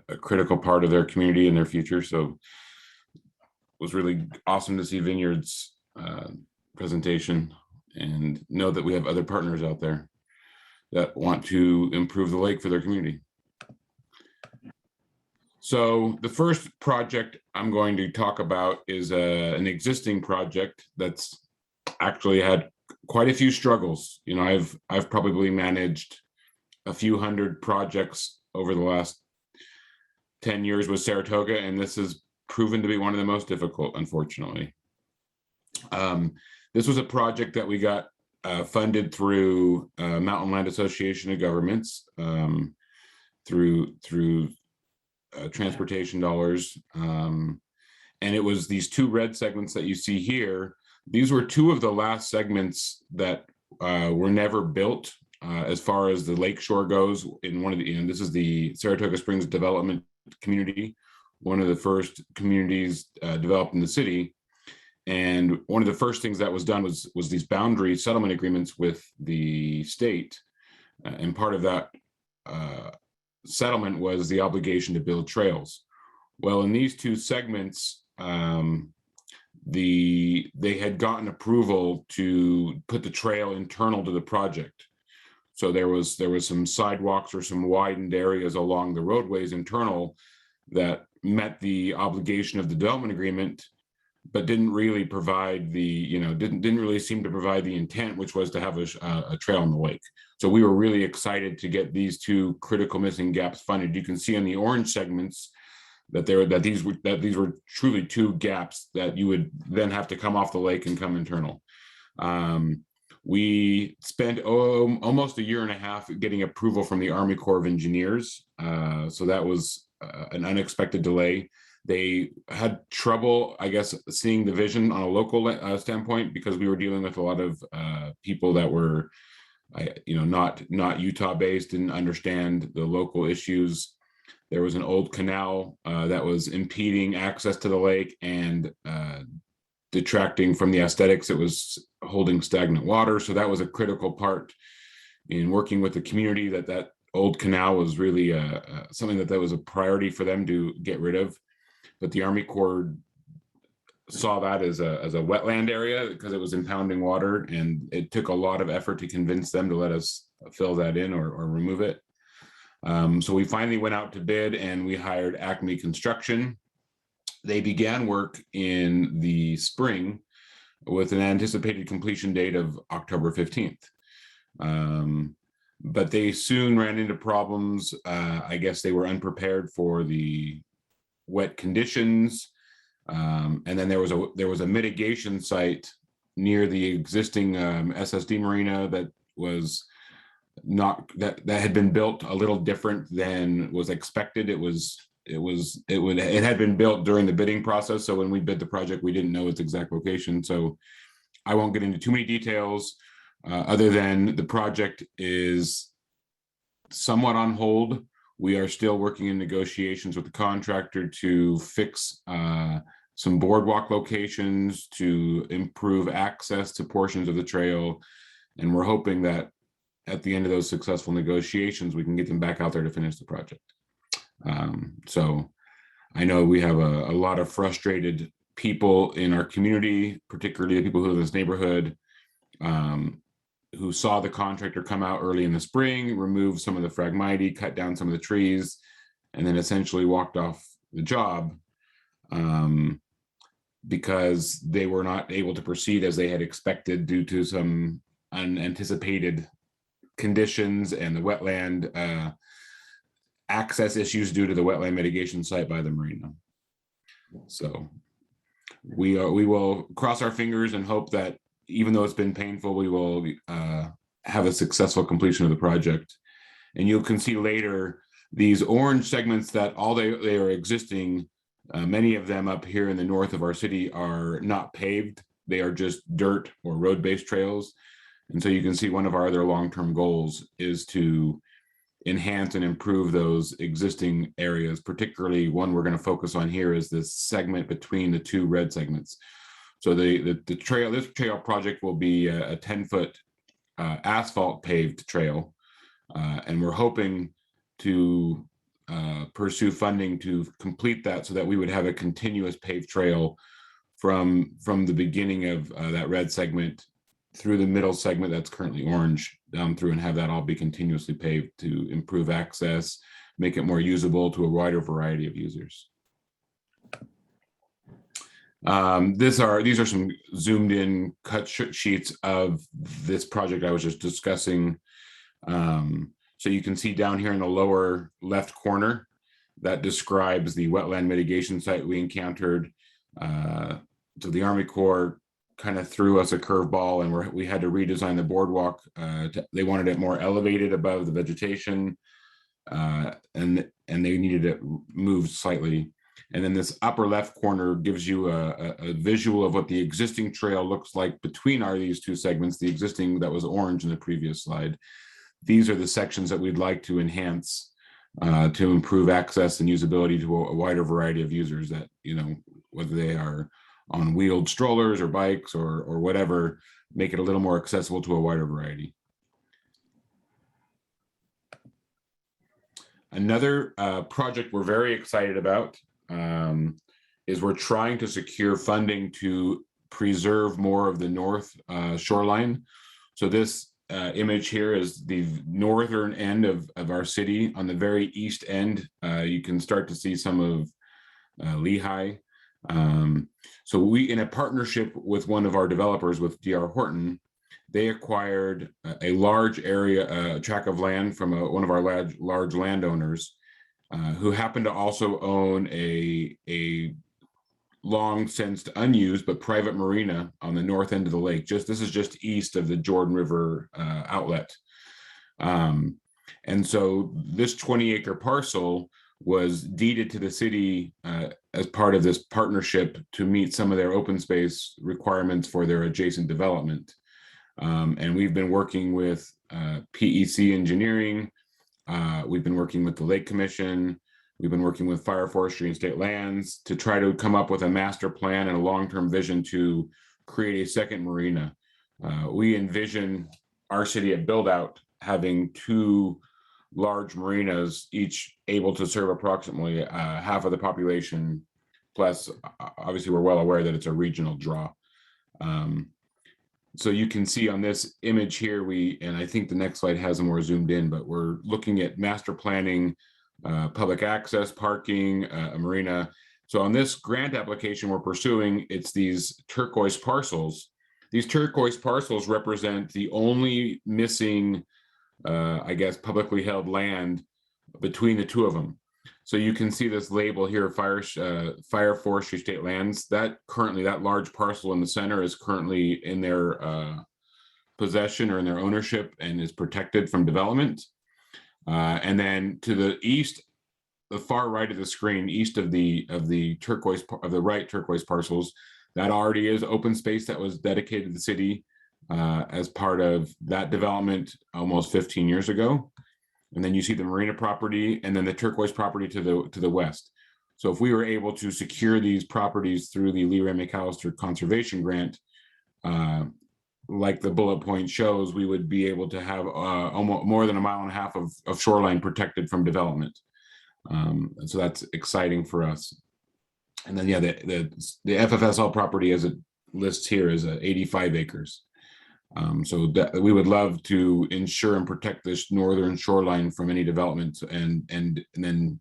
a critical part of their community and their future. So it was really awesome to see Vineyard's presentation and know that we have other partners out there that want to improve the lake for their community. So the first project I'm going to talk about is an existing project that's actually had quite a few struggles. You know, I've probably managed a few hundred projects over the last 10 years with Saratoga, and this has proven to be one of the most difficult, unfortunately. This was a project that we got funded through Mountain Land Association of Governments, through transportation dollars. And it was these 2 red segments that you see here. These were 2 of the last segments that were never built as far as the lakeshore goes. In one of the, this is the Saratoga Springs Development Community, one of the first communities developed in the city. And one of the first things that was done was these boundary settlement agreements with the state. And part of that settlement was the obligation to build trails. Well, in these 2 segments, they had gotten approval to put the trail internal to the project. So there was some sidewalks or some widened areas along the roadways internal that met the obligation of the development agreement, but didn't really provide the, you know, didn't really seem to provide the intent, which was to have a trail in the lake. So we were really excited to get these 2 critical missing gaps funded. You can see in the orange segments that these were truly 2 gaps that you would then have to come off the lake and come internal. We spent almost 1.5 years getting approval from the Army Corps of Engineers. So that was an unexpected delay. They had trouble, I guess, seeing the vision on a local standpoint, because we were dealing with a lot of people that were, you know, not Utah based, didn't understand the local issues. There was an old canal that was impeding access to the lake and detracting from the aesthetics. It was holding stagnant water. So that was a critical part in working with the community, that old canal was really something that was a priority for them to get rid of. But the Army Corps saw that as a wetland area because it was impounding water, and it took a lot of effort to convince them to let us fill that in or remove it. So we finally went out to bid and we hired Acme Construction. They began work in the spring with an anticipated completion date of October 15th. But they soon ran into problems. I guess they were unprepared for the wet conditions. And then there was a mitigation site near the existing SSD Marina that was not, that had been built a little different than was expected. It was it had been built during the bidding process. So when we bid the project, we didn't know its exact location. So I won't get into too many details other than the project is somewhat on hold. We are still working in negotiations with the contractor to fix some boardwalk locations, to improve access to portions of the trail. And we're hoping that at the end of those successful negotiations, we can get them back out there to finish the project. So I know we have a lot of frustrated people in our community, particularly the people who live in this neighborhood, who saw the contractor come out early in the spring, remove some of the phragmite, cut down some of the trees, and then essentially walked off the job because they were not able to proceed as they had expected due to some unanticipated conditions and the wetland access issues due to the wetland mitigation site by the Marina. So we will cross our fingers and hope that even though it's been painful, we will have a successful completion of the project. And you can see later these orange segments that all they are existing, many of them up here in the north of our city are not paved. They are just dirt or road-based trails. And so you can see one of our other long-term goals is to enhance and improve those existing areas. Particularly one we're going to focus on here is this segment between the two red segments. So this trail project will be a 10-foot asphalt paved trail. And we're hoping to pursue funding to complete that so that we would have a continuous paved trail from the beginning of that red segment through the middle segment that's currently orange down through, and have that all be continuously paved to improve access, make it more usable to a wider variety of users. These are some zoomed in cut sheets of this project I was just discussing. So you can see down here in the lower left corner that describes the wetland mitigation site we encountered. So the Army Corps kind of threw us a curveball, and we had to redesign the boardwalk. They wanted it more elevated above the vegetation, and they needed it moved slightly. And then this upper left corner gives you a visual of what the existing trail looks like between these two segments, the existing that was orange in the previous slide. These are the sections that we'd like to enhance to improve access and usability to a wider variety of users that, whether they are on wheeled strollers or bikes or whatever, make it a little more accessible to a wider variety. Another project we're very excited about is we're trying to secure funding to preserve more of the north shoreline. So this image here is the northern end of our city. On the very east end, you can start to see some of Lehigh. So we, in a partnership with one of our developers, with D.R. Horton, they acquired a large area, a tract of land from one of our large landowners who happened to also own a long since unused but private marina on the north end of the lake. This is just east of the Jordan River outlet. And so this 20-acre parcel was deeded to the city as part of this partnership to meet some of their open space requirements for their adjacent development. And we've been working with PEC Engineering. We've been working with the Lake Commission. We've been working with Fire, Forestry, and State Lands to try to come up with a master plan and a long-term vision to create a second marina. We envision our city at build-out having two large marinas, each able to serve approximately half of the population. Plus, obviously, we're well aware that it's a regional draw. So you can see on this image here, and I think the next slide has them more zoomed in, but we're looking at master planning, public access, parking, a marina. So on this grant application we're pursuing, it's these turquoise parcels. These turquoise parcels represent the only missing publicly held land between the two of them. So you can see this label here, Fire, Forestry, State Lands. That large parcel in the center is currently in their possession or in their ownership and is protected from development. And then to the east, the far right of the screen, east of the turquoise, of the right turquoise parcels, that already is open space that was dedicated to the city as part of that development almost 15 years ago. And then you see the Marina property and then the turquoise property to the west. So if we were able to secure these properties through the Lee Ray McAllister Conservation Grant, like the bullet point shows, we would be able to have almost more than 1.5 miles of shoreline protected from development. And so that's exciting for us. And then, yeah, the FFSL property as it lists here is 85 acres. So that we would love to ensure and protect this northern shoreline from any development and then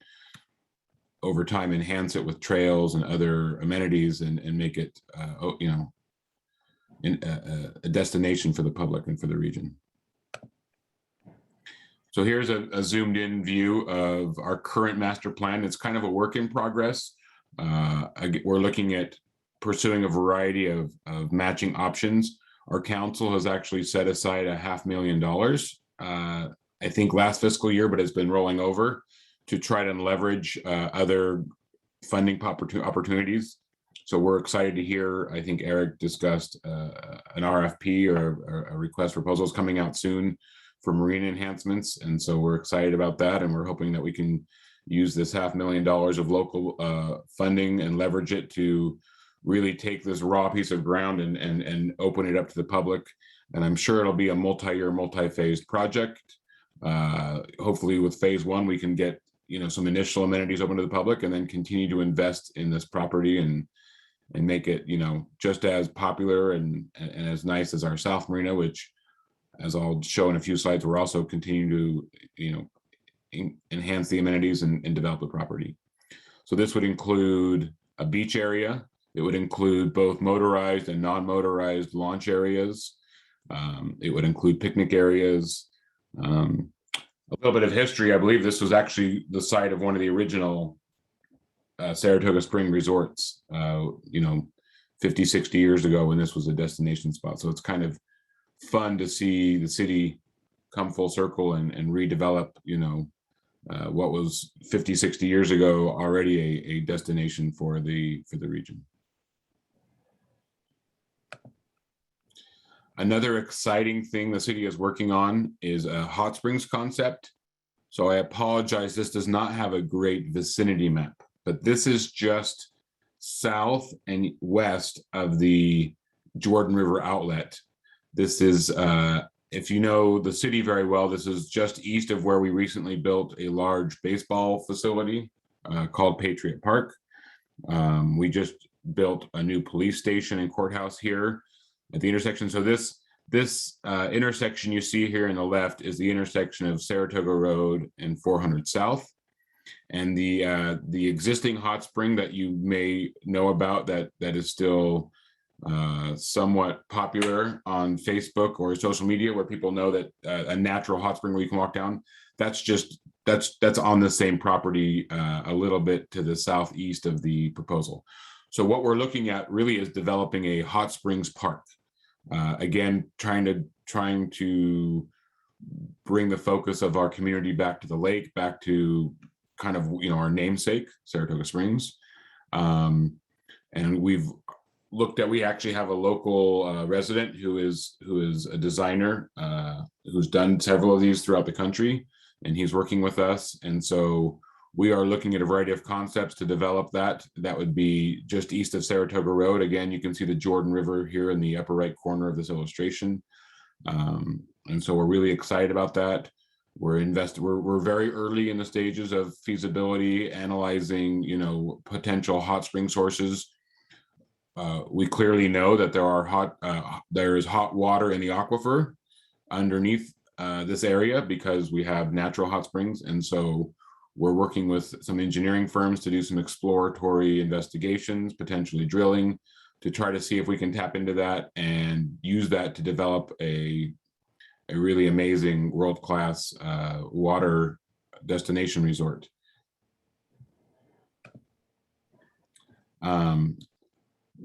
over time enhance it with trails and other amenities and make it, you know, a destination for the public and for the region. So here's a zoomed in view of our current master plan. It's kind of a work in progress. We're looking at pursuing a variety of matching options. Our council has actually set aside $500,000, I think last fiscal year, but it's been rolling over to try to leverage other funding opportunities. So we're excited to hear, I think Eric discussed an RFP or a request for proposals coming out soon for marine enhancements. And so we're excited about that. And we're hoping that we can use this $500,000 of local funding and leverage it to really take this raw piece of ground and open it up to the public. And I'm sure it'll be a multi-year, multi-phased project. Hopefully with phase one, we can get, you know, some initial amenities open to the public and then continue to invest in this property and make it, you know, just as popular and as nice as our South Marina, which, as I'll show in a few slides, we're also continuing to, you know, enhance the amenities and develop the property. So this would include a beach area. It would include both motorized and non-motorized launch areas. It would include picnic areas. A little bit of history. I believe this was actually the site of one of the original Saratoga Springs resorts, you know, 50, 60 years ago when this was a destination spot. So it's kind of fun to see the city come full circle and redevelop, you know, what was 50, 60 years ago already a destination for the region. Another exciting thing the city is working on is a hot springs concept. So I apologize, this does not have a great vicinity map, but this is just south and west of the Jordan River outlet. This is, if you know the city very well, this is just east of where we recently built a large baseball facility called Patriot Park. We just built a new police station and courthouse here at the intersection. So this intersection you see here on the left is the intersection of Saratoga Road and 400 South. And the existing hot spring that you may know about that is still somewhat popular on Facebook or social media, where people know that a natural hot spring where you can walk down, that's on the same property a little bit to the southeast of the proposal. So what we're looking at really is developing a hot springs park. Again, trying to bring the focus of our community back to the lake, back to kind of, you know, our namesake, Saratoga Springs. And we've looked at, we actually have a local resident who is a designer who's done several of these throughout the country, and he's working with us. And so we are looking at a variety of concepts to develop that. That would be just east of Saratoga Road. Again, you can see the Jordan River here in the upper right corner of this illustration. And so we're really excited about that. We're very early in the stages of feasibility, analyzing, you know, potential hot spring sources. We clearly know that there is hot water in the aquifer underneath this area because we have natural hot springs. And so we're working with some engineering firms to do some exploratory investigations, potentially drilling, to try to see if we can tap into that and use that to develop a really amazing world-class water destination resort.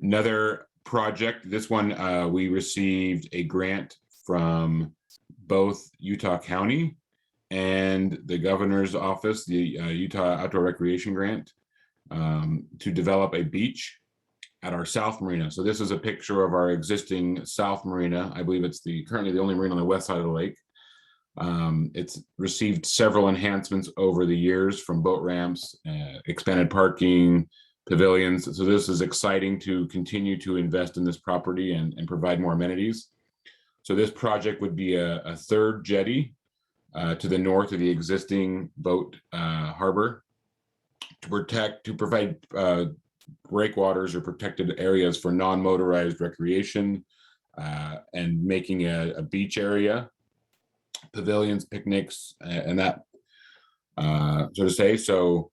Another project, this one we received a grant from both Utah County and the governor's office, the Utah Outdoor Recreation Grant, to develop a beach at our South Marina. So this is a picture of our existing South Marina. I believe it's currently the only marina on the west side of the lake. It's received several enhancements over the years, from boat ramps, expanded parking, pavilions. So this is exciting to continue to invest in this property and provide more amenities. So this project would be a third jetty to the north of the existing boat harbor to provide breakwaters or protected areas for non-motorized recreation, and making a beach area, pavilions, picnics, and that so to say. So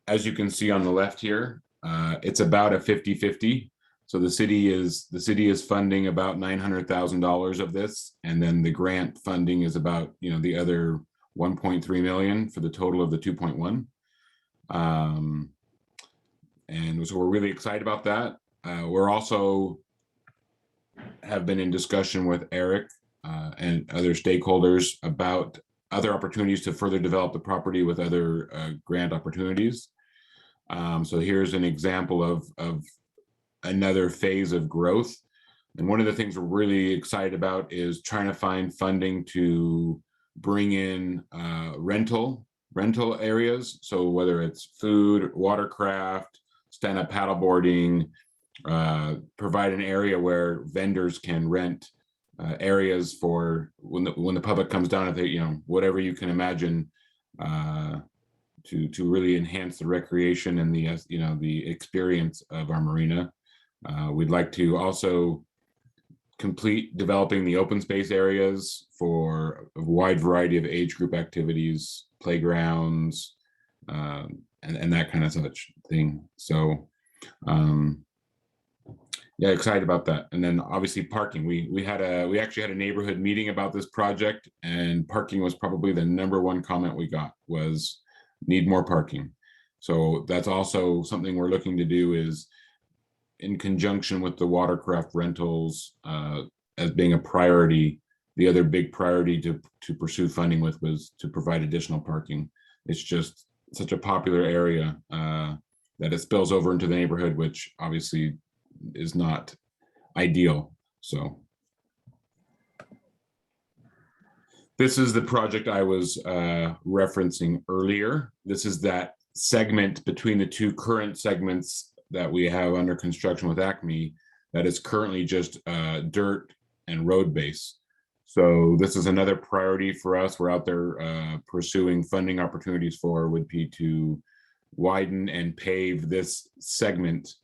as you can see on the left here, it's about a 50-50. So the city is funding about $900,000 of this, and then the grant funding is about, the other 1.3 million for the total of the 2.1. And so we're really excited about that. We're also have been in discussion with Eric and other stakeholders about other opportunities to further develop the property with other grant opportunities. So here's an example of another phase of growth. And one of the things we're really excited about is trying to find funding to bring in rental areas. So whether it's food, watercraft, stand-up paddleboarding, provide an area where vendors can rent areas for when the public comes down, if they, whatever you can imagine, to really enhance the recreation and the experience of our marina. We'd like to also complete developing the open space areas for a wide variety of age group activities, playgrounds, and that kind of such thing. So yeah, excited about that. And then obviously parking. We actually had a neighborhood meeting about this project, and parking was probably the #1 comment we got, was need more parking. So that's also something we're looking to do, is in conjunction with the watercraft rentals as being a priority. The other big priority to pursue funding with was to provide additional parking. It's just such a popular area that it spills over into the neighborhood, which obviously is not ideal. So this is the project I was referencing earlier. This is that segment between the two current segments that we have under construction with Acme that is currently just dirt and road base. So this is another priority for us. We're out there pursuing funding opportunities for would be to widen and pave this segment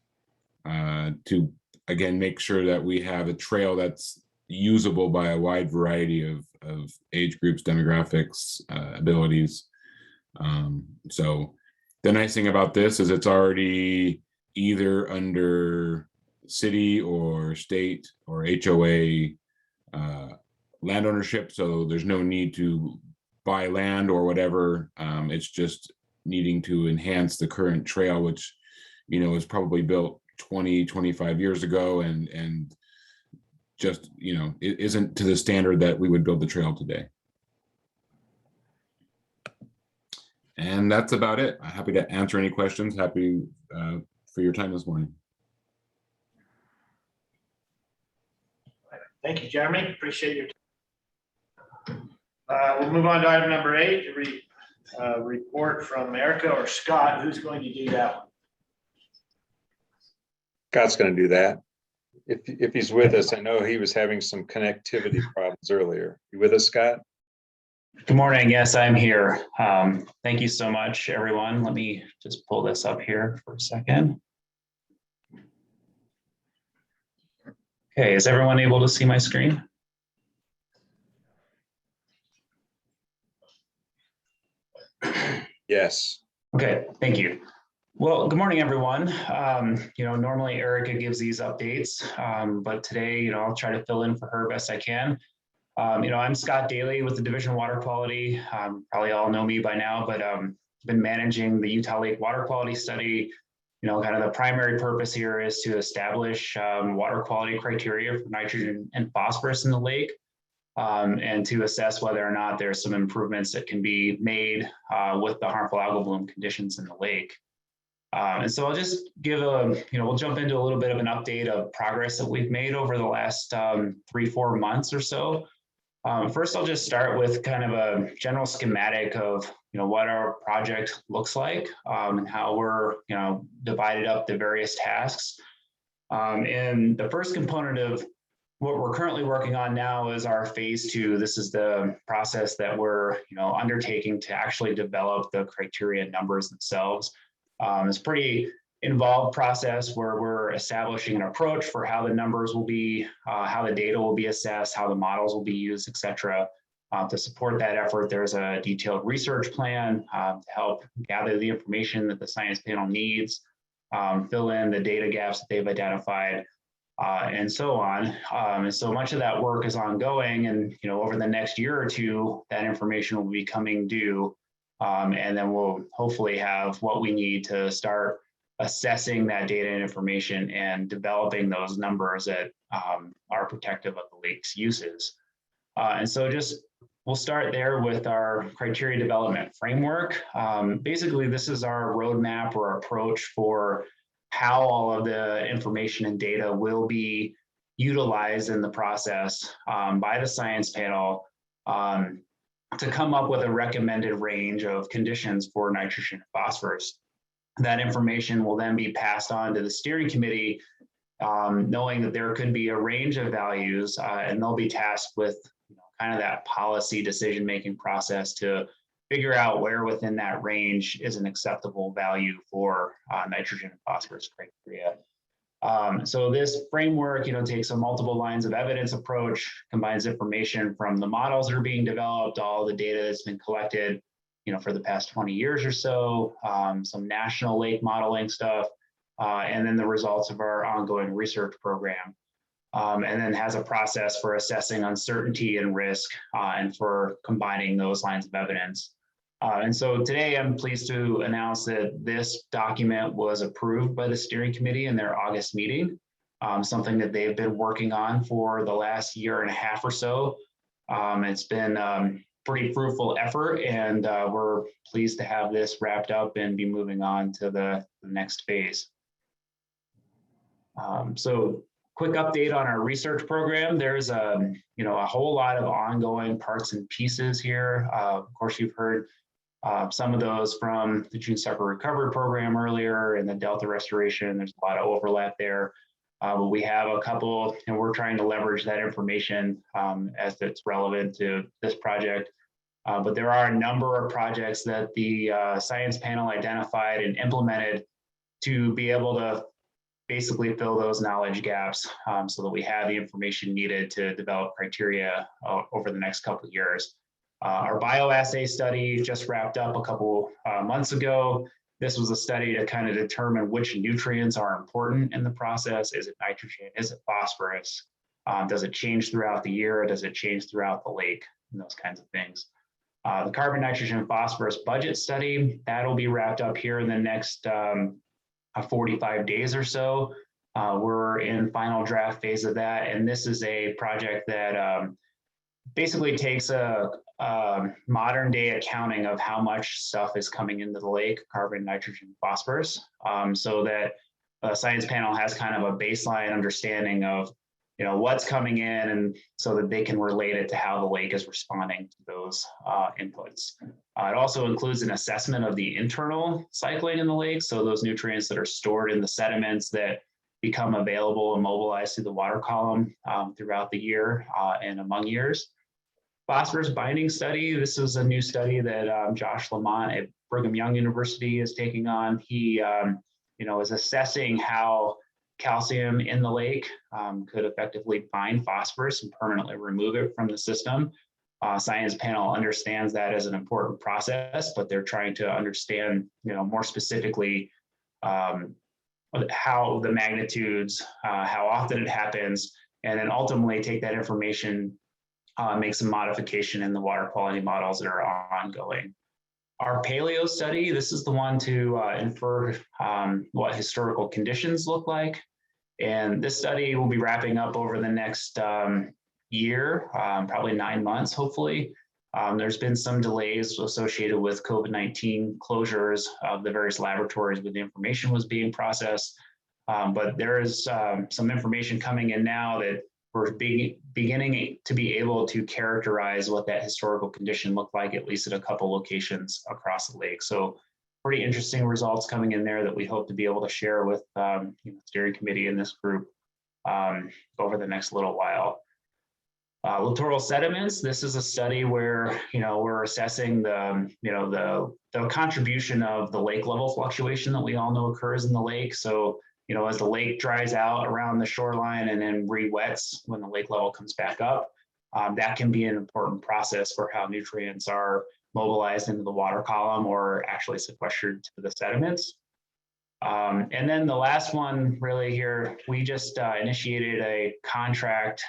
to, again, make sure that we have a trail that's usable by a wide variety of age groups, demographics, abilities. So the nice thing about this is it's already either under city or state or HOA land ownership, so there's no need to buy land or whatever. It's just needing to enhance the current trail, which was probably built 20-25 years ago, and just it isn't to the standard that we would build the trail today. And that's about it. I'm happy to answer any questions. Happy for your time this morning. Thank you, Jeremy. Appreciate your time. We'll move on to item number 8, report from Erica or Scott. Who's going to do that one? Scott's going to do that. If he's with us, I know he was having some connectivity problems earlier. You with us, Scott? Good morning. Yes, I'm here. Thank you so much, everyone. Let me just pull this up here for a second. Okay, is everyone able to see my screen? Yes. Okay, thank you. Well, good morning, everyone. Normally Erica gives these updates, but today, I'll try to fill in for her best I can. I'm Scott Daly with the Division of Water Quality. Probably all know me by now, but been managing the Utah Lake Water Quality Study. Kind of the primary purpose here is to establish water quality criteria for nitrogen and phosphorus in the lake. and to assess whether or not there's some improvements that can be made with the harmful algal bloom conditions in the lake. And so I'll just give we'll jump into a little bit of an update of progress that we've made over the last 3-4 months or so. First, I'll just start with kind of a general schematic of what our project looks like and how we're divided up the various tasks. And the first component of what we're currently working on now is our phase 2. This is the process that we're undertaking to actually develop the criteria numbers themselves. It's a pretty involved process where we're establishing an approach for how the numbers will be, how the data will be assessed, how the models will be used, et cetera. To support that effort, there's a detailed research plan to help gather the information that the science panel needs, fill in the data gaps that they've identified, and so on. And so much of that work is ongoing, and over the next year or two, that information will be coming due. And then we'll hopefully have what we need to start assessing that data and information and developing those numbers that are protective of the lake's uses. And so we'll start there with our criteria development framework. Basically, this is our roadmap or approach for how all of the information and data will be utilized in the process by the science panel to come up with a recommended range of conditions for nitrogen and phosphorus. That information will then be passed on to the steering committee, knowing that there could be a range of values, and they'll be tasked with kind of that policy decision-making process to figure out where within that range is an acceptable value for nitrogen and phosphorus criteria. So this framework, takes a multiple lines of evidence approach, combines information from the models that are being developed, all the data that's been collected, for the past 20 years or so, some national lake modeling stuff, and then the results of our ongoing research program. And then has a process for assessing uncertainty and risk and for combining those lines of evidence. And so today I'm pleased to announce that this document was approved by the steering committee in their August meeting, something that they've been working on for the last 1.5 years or so. It's been pretty fruitful effort, and we're pleased to have this wrapped up and be moving on to the next phase. So quick update on our research program. There's a whole lot of ongoing parts and pieces here. Of course, you've heard some of those from the June Sucker Recovery Program earlier and the Delta Restoration. There's a lot of overlap there. But we have a couple, and we're trying to leverage that information as it's relevant to this project. But there are a number of projects that the science panel identified and implemented to be able to basically fill those knowledge gaps so that we have the information needed to develop criteria over the next couple of years. Our bioassay study just wrapped up a couple months ago. This was a study to kind of determine which nutrients are important in the process. Is it nitrogen? Is it phosphorus? Does it change throughout the year? Does it change throughout the lake? And those kinds of things. The carbon, nitrogen, and phosphorus budget study, that'll be wrapped up here in the next 45 days or so. We're in final draft phase of that. And this is a project that basically takes a modern day accounting of how much stuff is coming into the lake, carbon, nitrogen, phosphorus, so that the science panel has kind of a baseline understanding of what's coming in, and so that they can relate it to how the lake is responding to those inputs. It also includes an assessment of the internal cycling in the lake, so those nutrients that are stored in the sediments that become available and mobilized through the water column throughout the year and among years. Phosphorus binding study. This is a new study that Josh Lamont at Brigham Young University is taking on. He is assessing how calcium in the lake could effectively bind phosphorus and permanently remove it from the system. Science panel understands that as an important process, but they're trying to understand, more specifically how the magnitudes, how often it happens, and then ultimately take that information, make some modification in the water quality models that are ongoing. Our Paleo study, this is the one to infer what historical conditions look like. And this study will be wrapping up over the next year, probably 9 months, hopefully. There's been some delays associated with COVID-19 closures of the various laboratories where the information was being processed. But there is some information coming in now that we're beginning to be able to characterize what that historical condition looked like, at least at a couple locations across the lake. So pretty interesting results coming in there that we hope to be able to share with the steering committee in this group over the next little while. Littoral sediments. This is a study where we're assessing the contribution of the lake level fluctuation that we all know occurs in the lake. So as the lake dries out around the shoreline and then re-wets when the lake level comes back up, that can be an important process for how nutrients are mobilized into the water column or actually sequestered to the sediments. And then the last one really here, we just initiated a contract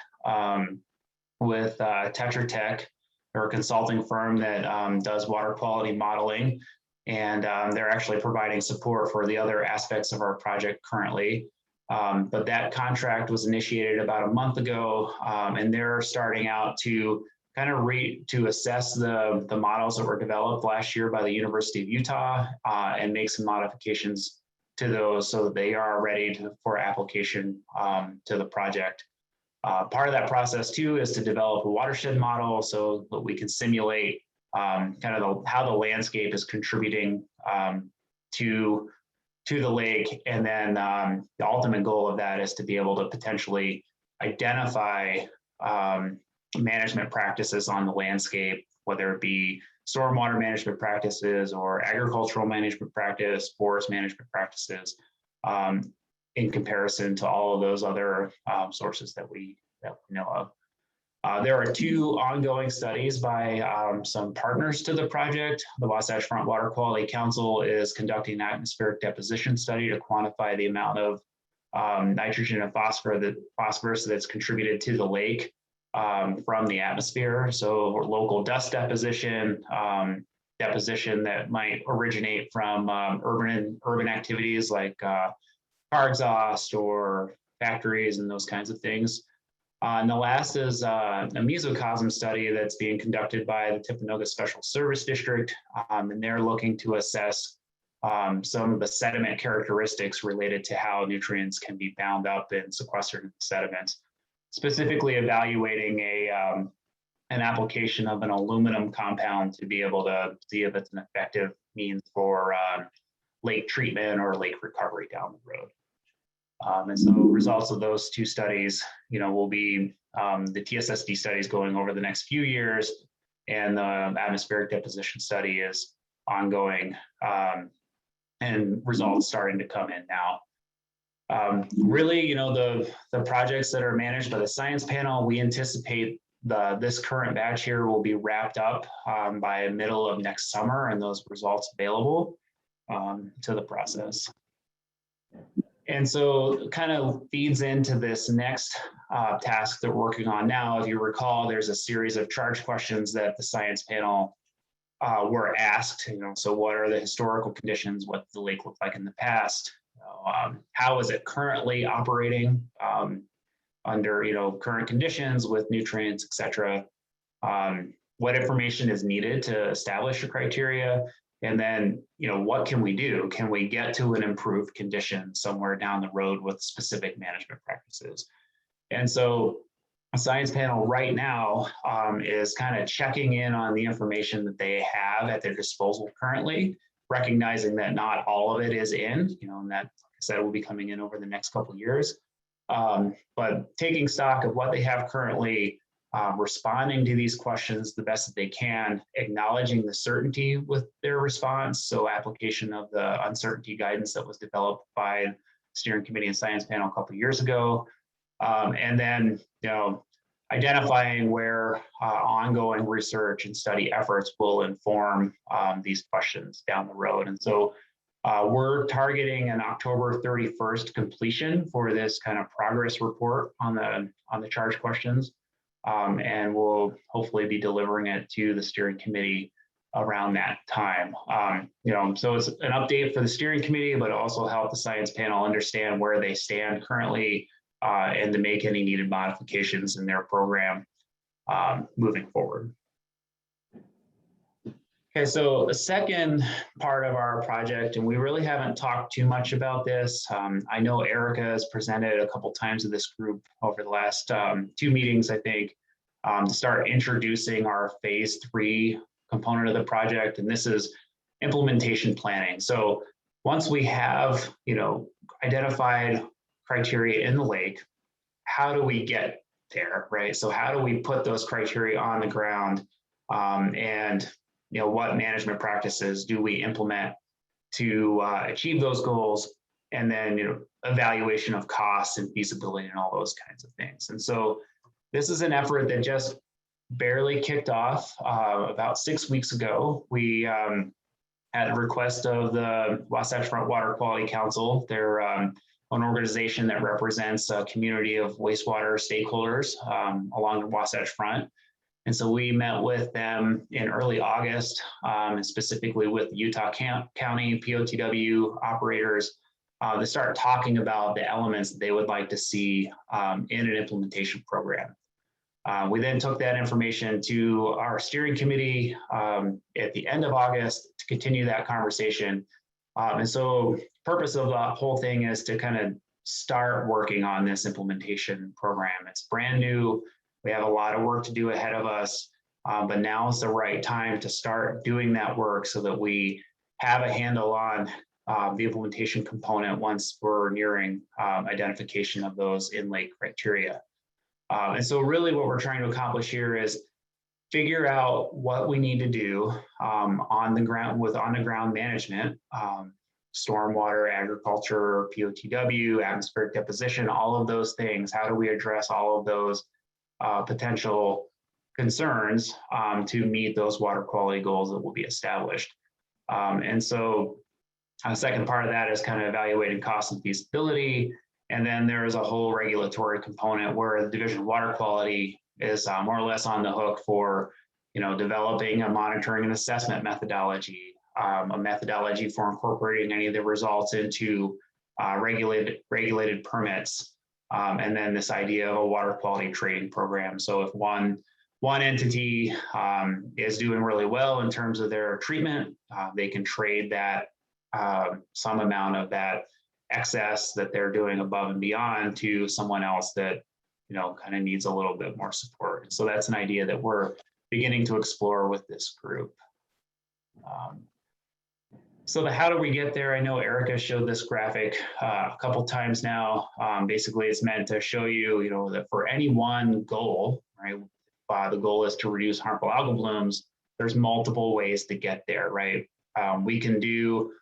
with Tetra Tech, or a consulting firm that does water quality modeling. And they're actually providing support for the other aspects of our project currently. But that contract was initiated about a month ago, and they're starting out to kind of assess the models that were developed last year by the University of Utah and make some modifications to those so that they are ready for application to the project. Part of that process too is to develop a watershed model so that we can simulate how the landscape is contributing to the lake. And then the ultimate goal of that is to be able to potentially identify management practices on the landscape, whether it be stormwater management practices or agricultural management practice, forest management practices, in comparison to all of those other sources that we know of. There are 2 ongoing studies by some partners to the project. The Wasatch Front Water Quality Council is conducting an atmospheric deposition study to quantify the amount of nitrogen and phosphorus that's contributed to the lake from the atmosphere. So local dust deposition, deposition that might originate from urban activities like car exhaust or factories and those kinds of things. And the last is a mesocosm study that's being conducted by the Timpanogos Special Service District, and they're looking to assess some of the sediment characteristics related to how nutrients can be bound up and sequestered in sediments, specifically evaluating an application of an aluminum compound to be able to see if it's an effective means for lake treatment or lake recovery down the road. And so results of those 2 studies, will be the TSSD studies going over the next few years, and the atmospheric deposition study is ongoing, and results starting to come in now. Really, the projects that are managed by the science panel, we anticipate this current batch here will be wrapped up by middle of next summer, and those results available to the process. And so kind of feeds into this next task that we're working on now. If you recall, there's a series of charge questions that the science panel were asked. So what are the historical conditions? What did the lake look like in the past? How is it currently operating under current conditions with nutrients, et cetera? What information is needed to establish a criteria? And then, what can we do? Can we get to an improved condition somewhere down the road with specific management practices? And so a science panel right now is kind of checking in on the information that they have at their disposal currently, recognizing that not all of it is in, and that, like I said, will be coming in over the next couple of years. But taking stock of what they have currently, responding to these questions the best that they can, acknowledging the certainty with their response. So application of the uncertainty guidance that was developed by the steering committee and science panel a couple of years ago. And then, identifying where ongoing research and study efforts will inform these questions down the road. And so we're targeting an October 31st completion for this kind of progress report on the charge questions. And we'll hopefully be delivering it to the steering committee around that time. So it's an update for the steering committee, but also help the science panel understand where they stand currently and to make any needed modifications in their program moving forward. Okay, so the second part of our project, and we really haven't talked too much about this. I know Erica has presented a couple times to this group over the last 2 meetings, I think, to start introducing our phase 3 component of the project, and this is implementation planning. So once we have, identified criteria in the lake, how do we get there, right? So how do we put those criteria on the ground, and what management practices do we implement to achieve those goals, and then evaluation of costs and feasibility and all those kinds of things. And so this is an effort that just barely kicked off about 6 weeks ago. We at a request of the Wasatch Front Water Quality Council, they're an organization that represents a community of wastewater stakeholders along the Wasatch Front. And so we met with them in early August, and specifically with the Utah County POTW operators to start talking about the elements that they would like to see in an implementation program. We then took that information to our steering committee at the end of August to continue that conversation. And so the purpose of the whole thing is to kind of start working on this implementation program. It's brand new. We have a lot of work to do ahead of us, but now is the right time to start doing that work so that we have a handle on the implementation component once we're nearing identification of those in-lake criteria. And so really what we're trying to accomplish here is figure out what we need to do on the ground with on-the-ground management, stormwater, agriculture, POTW, atmospheric deposition, all of those things. How do we address all of those potential concerns to meet those water quality goals that will be established? And so a second part of that is kind of evaluating cost and feasibility. And then there is a whole regulatory component where the Division of Water Quality is more or less on the hook for, developing a monitoring and assessment methodology, a methodology for incorporating any of the results into regulated permits, and then this idea of a water quality trading program. So if one entity is doing really well in terms of their treatment, they can trade that some amount of that excess that they're doing above and beyond to someone else that kind of needs a little bit more support. So that's an idea that we're beginning to explore with this group. So how do we get there? I know Erica showed this graphic a couple times now. Basically, it's meant to show you, that for any one goal, right? The goal is to reduce harmful algal blooms. There's multiple ways to get there, right? We can do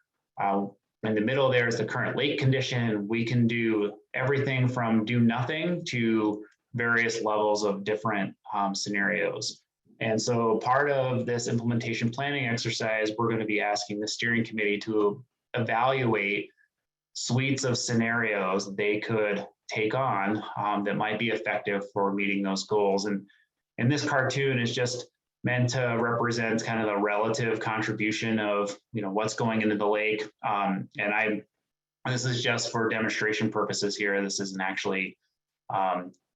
in the middle there is the current lake condition. We can do everything from do nothing to various levels of different scenarios. And so part of this implementation planning exercise, we're going to be asking the steering committee to evaluate suites of scenarios they could take on that might be effective for meeting those goals. And this cartoon is just meant to represent kind of the relative contribution of what's going into the lake. This is just for demonstration purposes here. This isn't actually,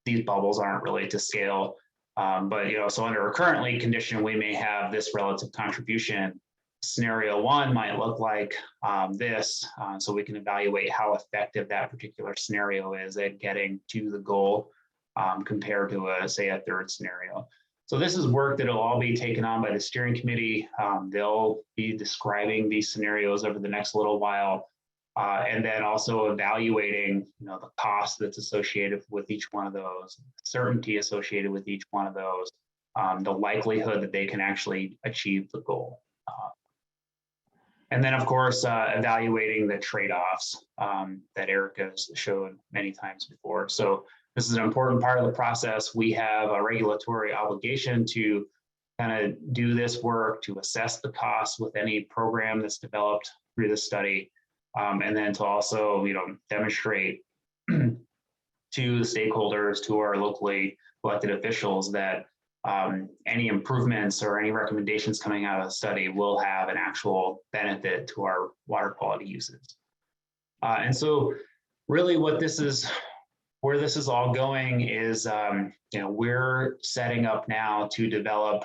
these bubbles aren't really to scale. But so under a current lake condition, we may have this relative contribution. Scenario 1 might look like this, so we can evaluate how effective that particular scenario is at getting to the goal compared to say a third scenario. So this is work that will all be taken on by the steering committee. They'll be describing these scenarios over the next little while, and then also evaluating, the cost that's associated with each one of those, certainty associated with each one of those, the likelihood that they can actually achieve the goal. And then, of course, evaluating the trade-offs that Erica's showed many times before. So this is an important part of the process. We have a regulatory obligation to kind of do this work, to assess the costs with any program that's developed through the study, and then to also, demonstrate to the stakeholders, to our locally elected officials that any improvements or any recommendations coming out of the study will have an actual benefit to our water quality uses. And so really what this is where this is all going is, we're setting up now to develop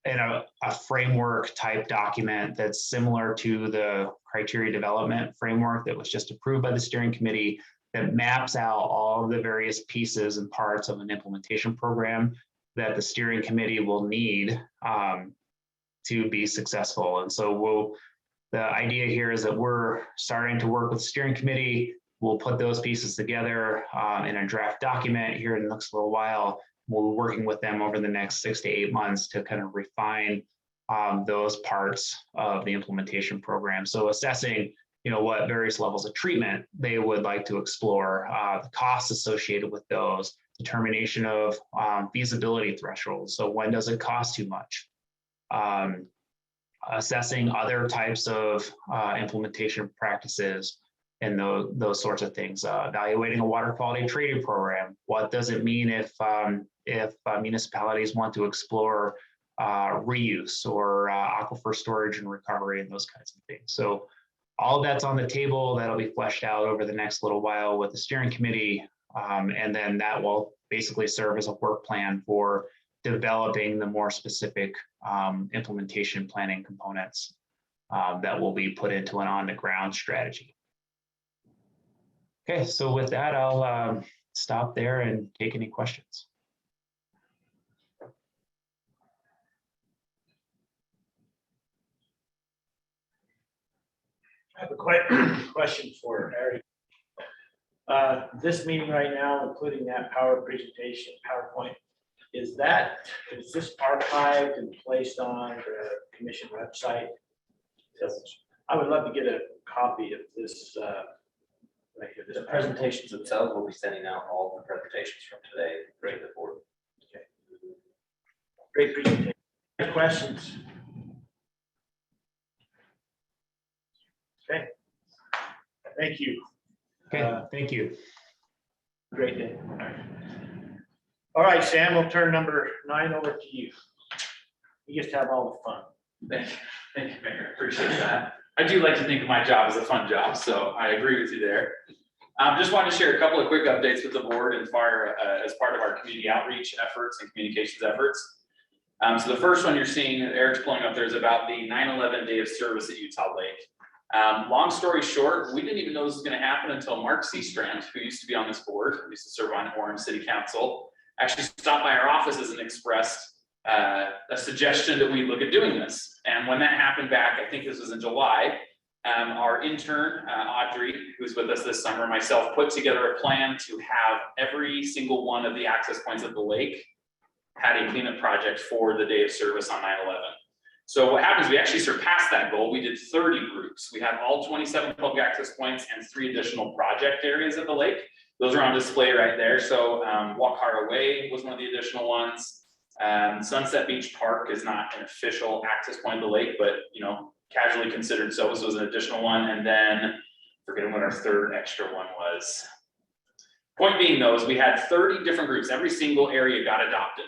in a framework type document that's similar to the criteria development framework that was just approved by the steering committee, that maps out all of the various pieces and parts of an implementation program that the steering committee will need to be successful. And so the idea here is that we're starting to work with the steering committee. We'll put those pieces together in a draft document here in the next little while. We'll be working with them over the next 6 to 8 months to kind of refine those parts of the implementation program. So assessing, what various levels of treatment they would like to explore, the costs associated with those, determination of feasibility thresholds. So when does it cost too much? Assessing other types of implementation practices and those sorts of things. Evaluating a water quality trading program. What does it mean if municipalities want to explore reuse or aquifer storage and recovery and those kinds of things? So all of that's on the table. That'll be fleshed out over the next little while with the steering committee. And then that will basically serve as a work plan for developing the more specific implementation planning components that will be put into an on-the-ground strategy. Okay, so with that, I'll stop there and take any questions. I have a question for Eric. This meeting right now, including that PowerPoint, is this archived and placed on the commission website? I would love to get a copy of this right here. The presentations themselves will be sending out all the presentations from today. Great, the board. Okay. Great presentation. Any questions? Okay. Thank you. Okay, thank you. Great day. All right, Sam, we'll turn number 9 over to you. You just have all the fun. Thank you, Mayor. I appreciate that. I do like to think of my job as a fun job, so I agree with you there. Just wanted to share a couple of quick updates with the board and as part of our community outreach efforts and communications efforts. So the first one you're seeing, Eric's pulling up there, is about the 9/11 day of service at Utah Lake. Long story short, we didn't even know this was going to happen until Mark Seastrand, who used to be on this board, who used to serve on Orange City Council, actually stopped by our offices and expressed a suggestion that we look at doing this. And when that happened back, I think this was in July, our intern, Audrey, who's with us this summer, myself, put together a plan to have every single one of the access points of the lake had a cleanup project for the day of service on 9/11. So what happens, we actually surpassed that goal. We did 30 groups. We had all 27 public access points and 3 additional project areas at the lake. Those are on display right there. So Walk Hard Away was one of the additional ones. Sunset Beach Park is not an official access point of the lake, but casually considered so. This was an additional one. And then forgetting what our third extra one was. Point being though, is we had 30 different groups. Every single area got adopted.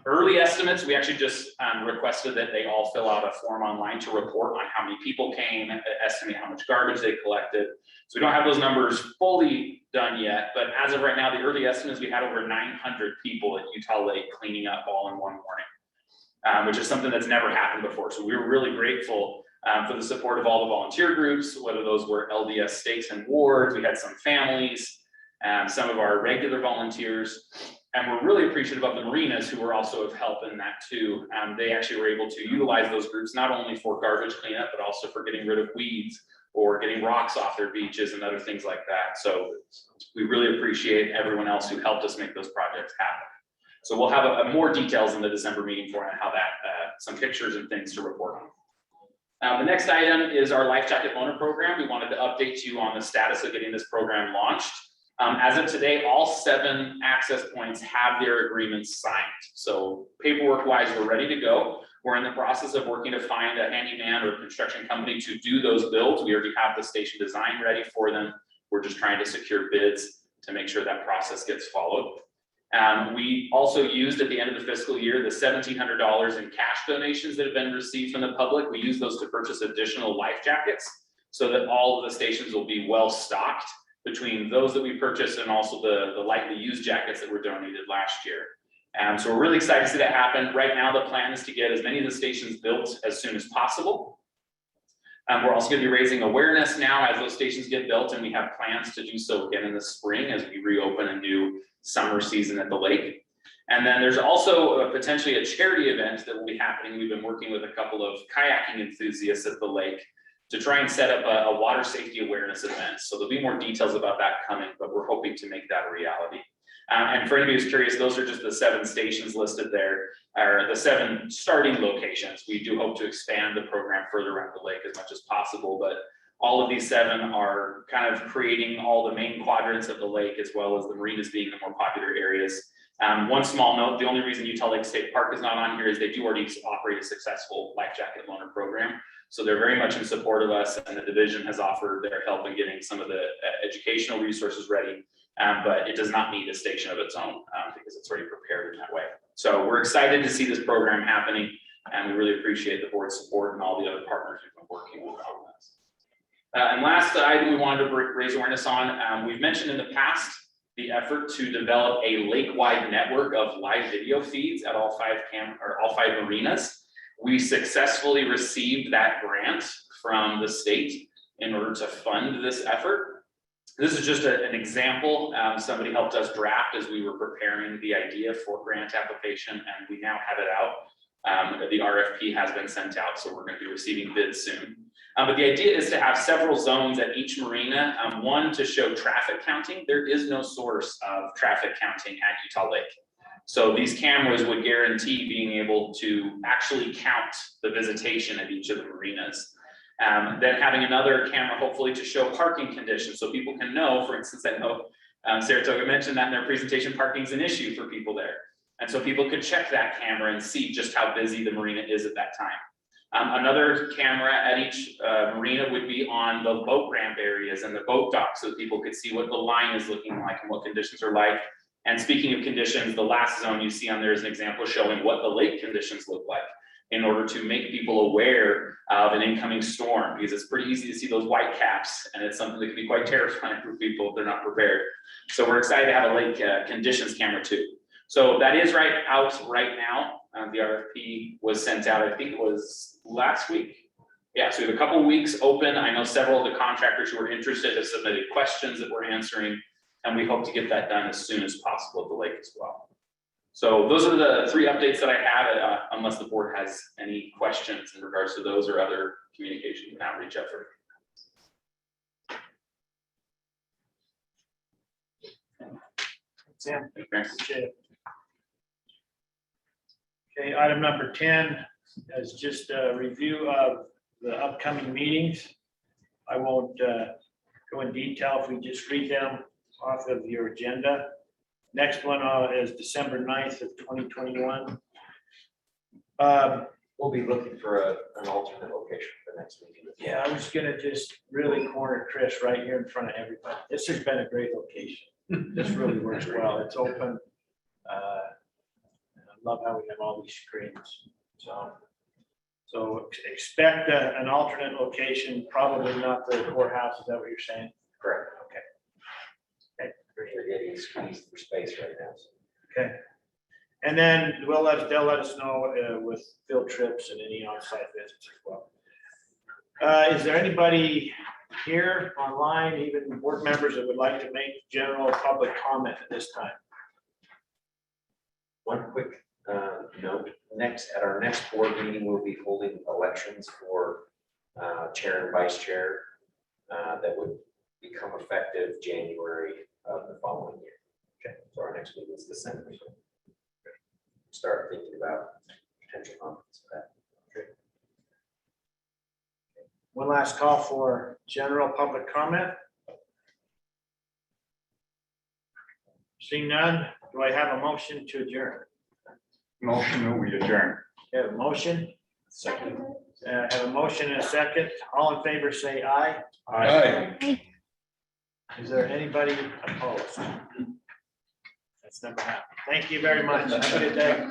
Early estimates, we actually just requested that they all fill out a form online to report on how many people came, estimate how much garbage they collected. So we don't have those numbers fully done yet, but as of right now, the early estimates, we had over 900 people at Utah Lake cleaning up all in one morning, which is something that's never happened before. So we were really grateful for the support of all the volunteer groups, whether those were LDS states and wards. We had some families, some of our regular volunteers. And we're really appreciative of the marinas who were also of help in that too. They actually were able to utilize those groups, not only for garbage cleanup, but also for getting rid of weeds or getting rocks off their beaches and other things like that. So we really appreciate everyone else who helped us make those projects happen. So we'll have a more details in the December meeting for how that, some pictures and things to report on. The next item is our Lifejacket loaner program. We wanted to update you on the status of getting this program launched. As of today, all 7 access points have their agreements signed. So paperwork-wise, we're ready to go. We're in the process of working to find a handyman or construction company to do those builds. We already have the station design ready for them. We're just trying to secure bids to make sure that process gets followed. We also used at the end of the fiscal year the $1,700 in cash donations that have been received from the public. We use those to purchase additional life jackets so that all of the stations will be well stocked between those that we purchased and also the lightly used jackets that were donated last year. So we're really excited to see that happen. Right now, the plan is to get as many of the stations built as soon as possible. We're also going to be raising awareness now as those stations get built, and we have plans to do so again in the spring as we reopen a new summer season at the lake. And then there's also potentially a charity event that will be happening. We've been working with a couple of kayaking enthusiasts at the lake to try and set up a water safety awareness event. So there'll be more details about that coming, but we're hoping to make that a reality. And for anybody who's curious, those are just the 7 stations listed there, or the 7 starting locations. We do hope to expand the program further around the lake as much as possible, but all of these 7 are kind of creating all the main quadrants of the lake, as well as the marinas being the more popular areas. One small note, the only reason Utah Lake State Park is not on here is they do already operate a successful Lifejacket loaner program. So they're very much in support of us, and the division has offered their help in getting some of the educational resources ready. But it does not need a station of its own because it's already prepared in that way. So we're excited to see this program happening, and we really appreciate the board's support and all the other partners we've been working with on this. And last item we wanted to raise awareness on, we've mentioned in the past the effort to develop a lake-wide network of live video feeds at all 5 marinas. We successfully received that grant from the state in order to fund this effort. This is just an example. Somebody helped us draft as we were preparing the idea for grant application, and we now have it out. The RFP has been sent out, so we're going to be receiving bids soon. But the idea is to have several zones at each marina, one to show traffic counting. There is no source of traffic counting at Utah Lake. So these cameras would guarantee being able to actually count the visitation at each of the marinas. Then having another camera, hopefully, to show parking conditions, so people can know. For instance, I know Saratoga mentioned that in their presentation, parking is an issue for people there. And so people could check that camera and see just how busy the marina is at that time. Another camera at each marina would be on the boat ramp areas and the boat docks, so that people could see what the line is looking like and what conditions are like. And speaking of conditions, the last zone you see on there is an example showing what the lake conditions look like, in order to make people aware of an incoming storm, because it's pretty easy to see those white caps, and it's something that can be quite terrifying for people if they're not prepared. So we're excited to have a lake conditions camera too. So that is out right now. The RFP was sent out, I think it was last week. Yeah, so we have a couple of weeks open. I know several of the contractors who are interested have submitted questions that we're answering, and we hope to get that done as soon as possible at the lake as well. So those are the 3 updates that I have, unless the board has any questions in regards to those or other communication and outreach effort. Sam, appreciate it. Okay, item number 10 is just a review of the upcoming meetings. I won't go in detail if we just read them off of your agenda. Next one is December 9th of 2021. We'll be looking for an alternate location for the next meeting. Yeah, I was gonna just really corner Chris right here in front of everybody. This has been a great location. This really works well. It's open. I love how we have all these screens. So expect an alternate location, probably not the courthouse. Is that what you're saying? Correct. Okay. We're getting squeezed for space right now. Okay. And then they'll let us know with field trips and any on-site visits as well. Is there anybody here online, even board members, that would like to make general public comment at this time? One quick note, at our next board meeting, we'll be holding elections for chair and vice chair that would become effective January of the following year. Okay, so our next meeting is December. So start thinking about potential conflicts for that. Okay. One last call for general public comment. Seeing none, do I have a motion to adjourn? Motion that we adjourn. Have a motion? Second. Have a motion and a second. All in favor, say aye. Aye. Is there anybody opposed? That's never happened. Thank you very much. Have a good day.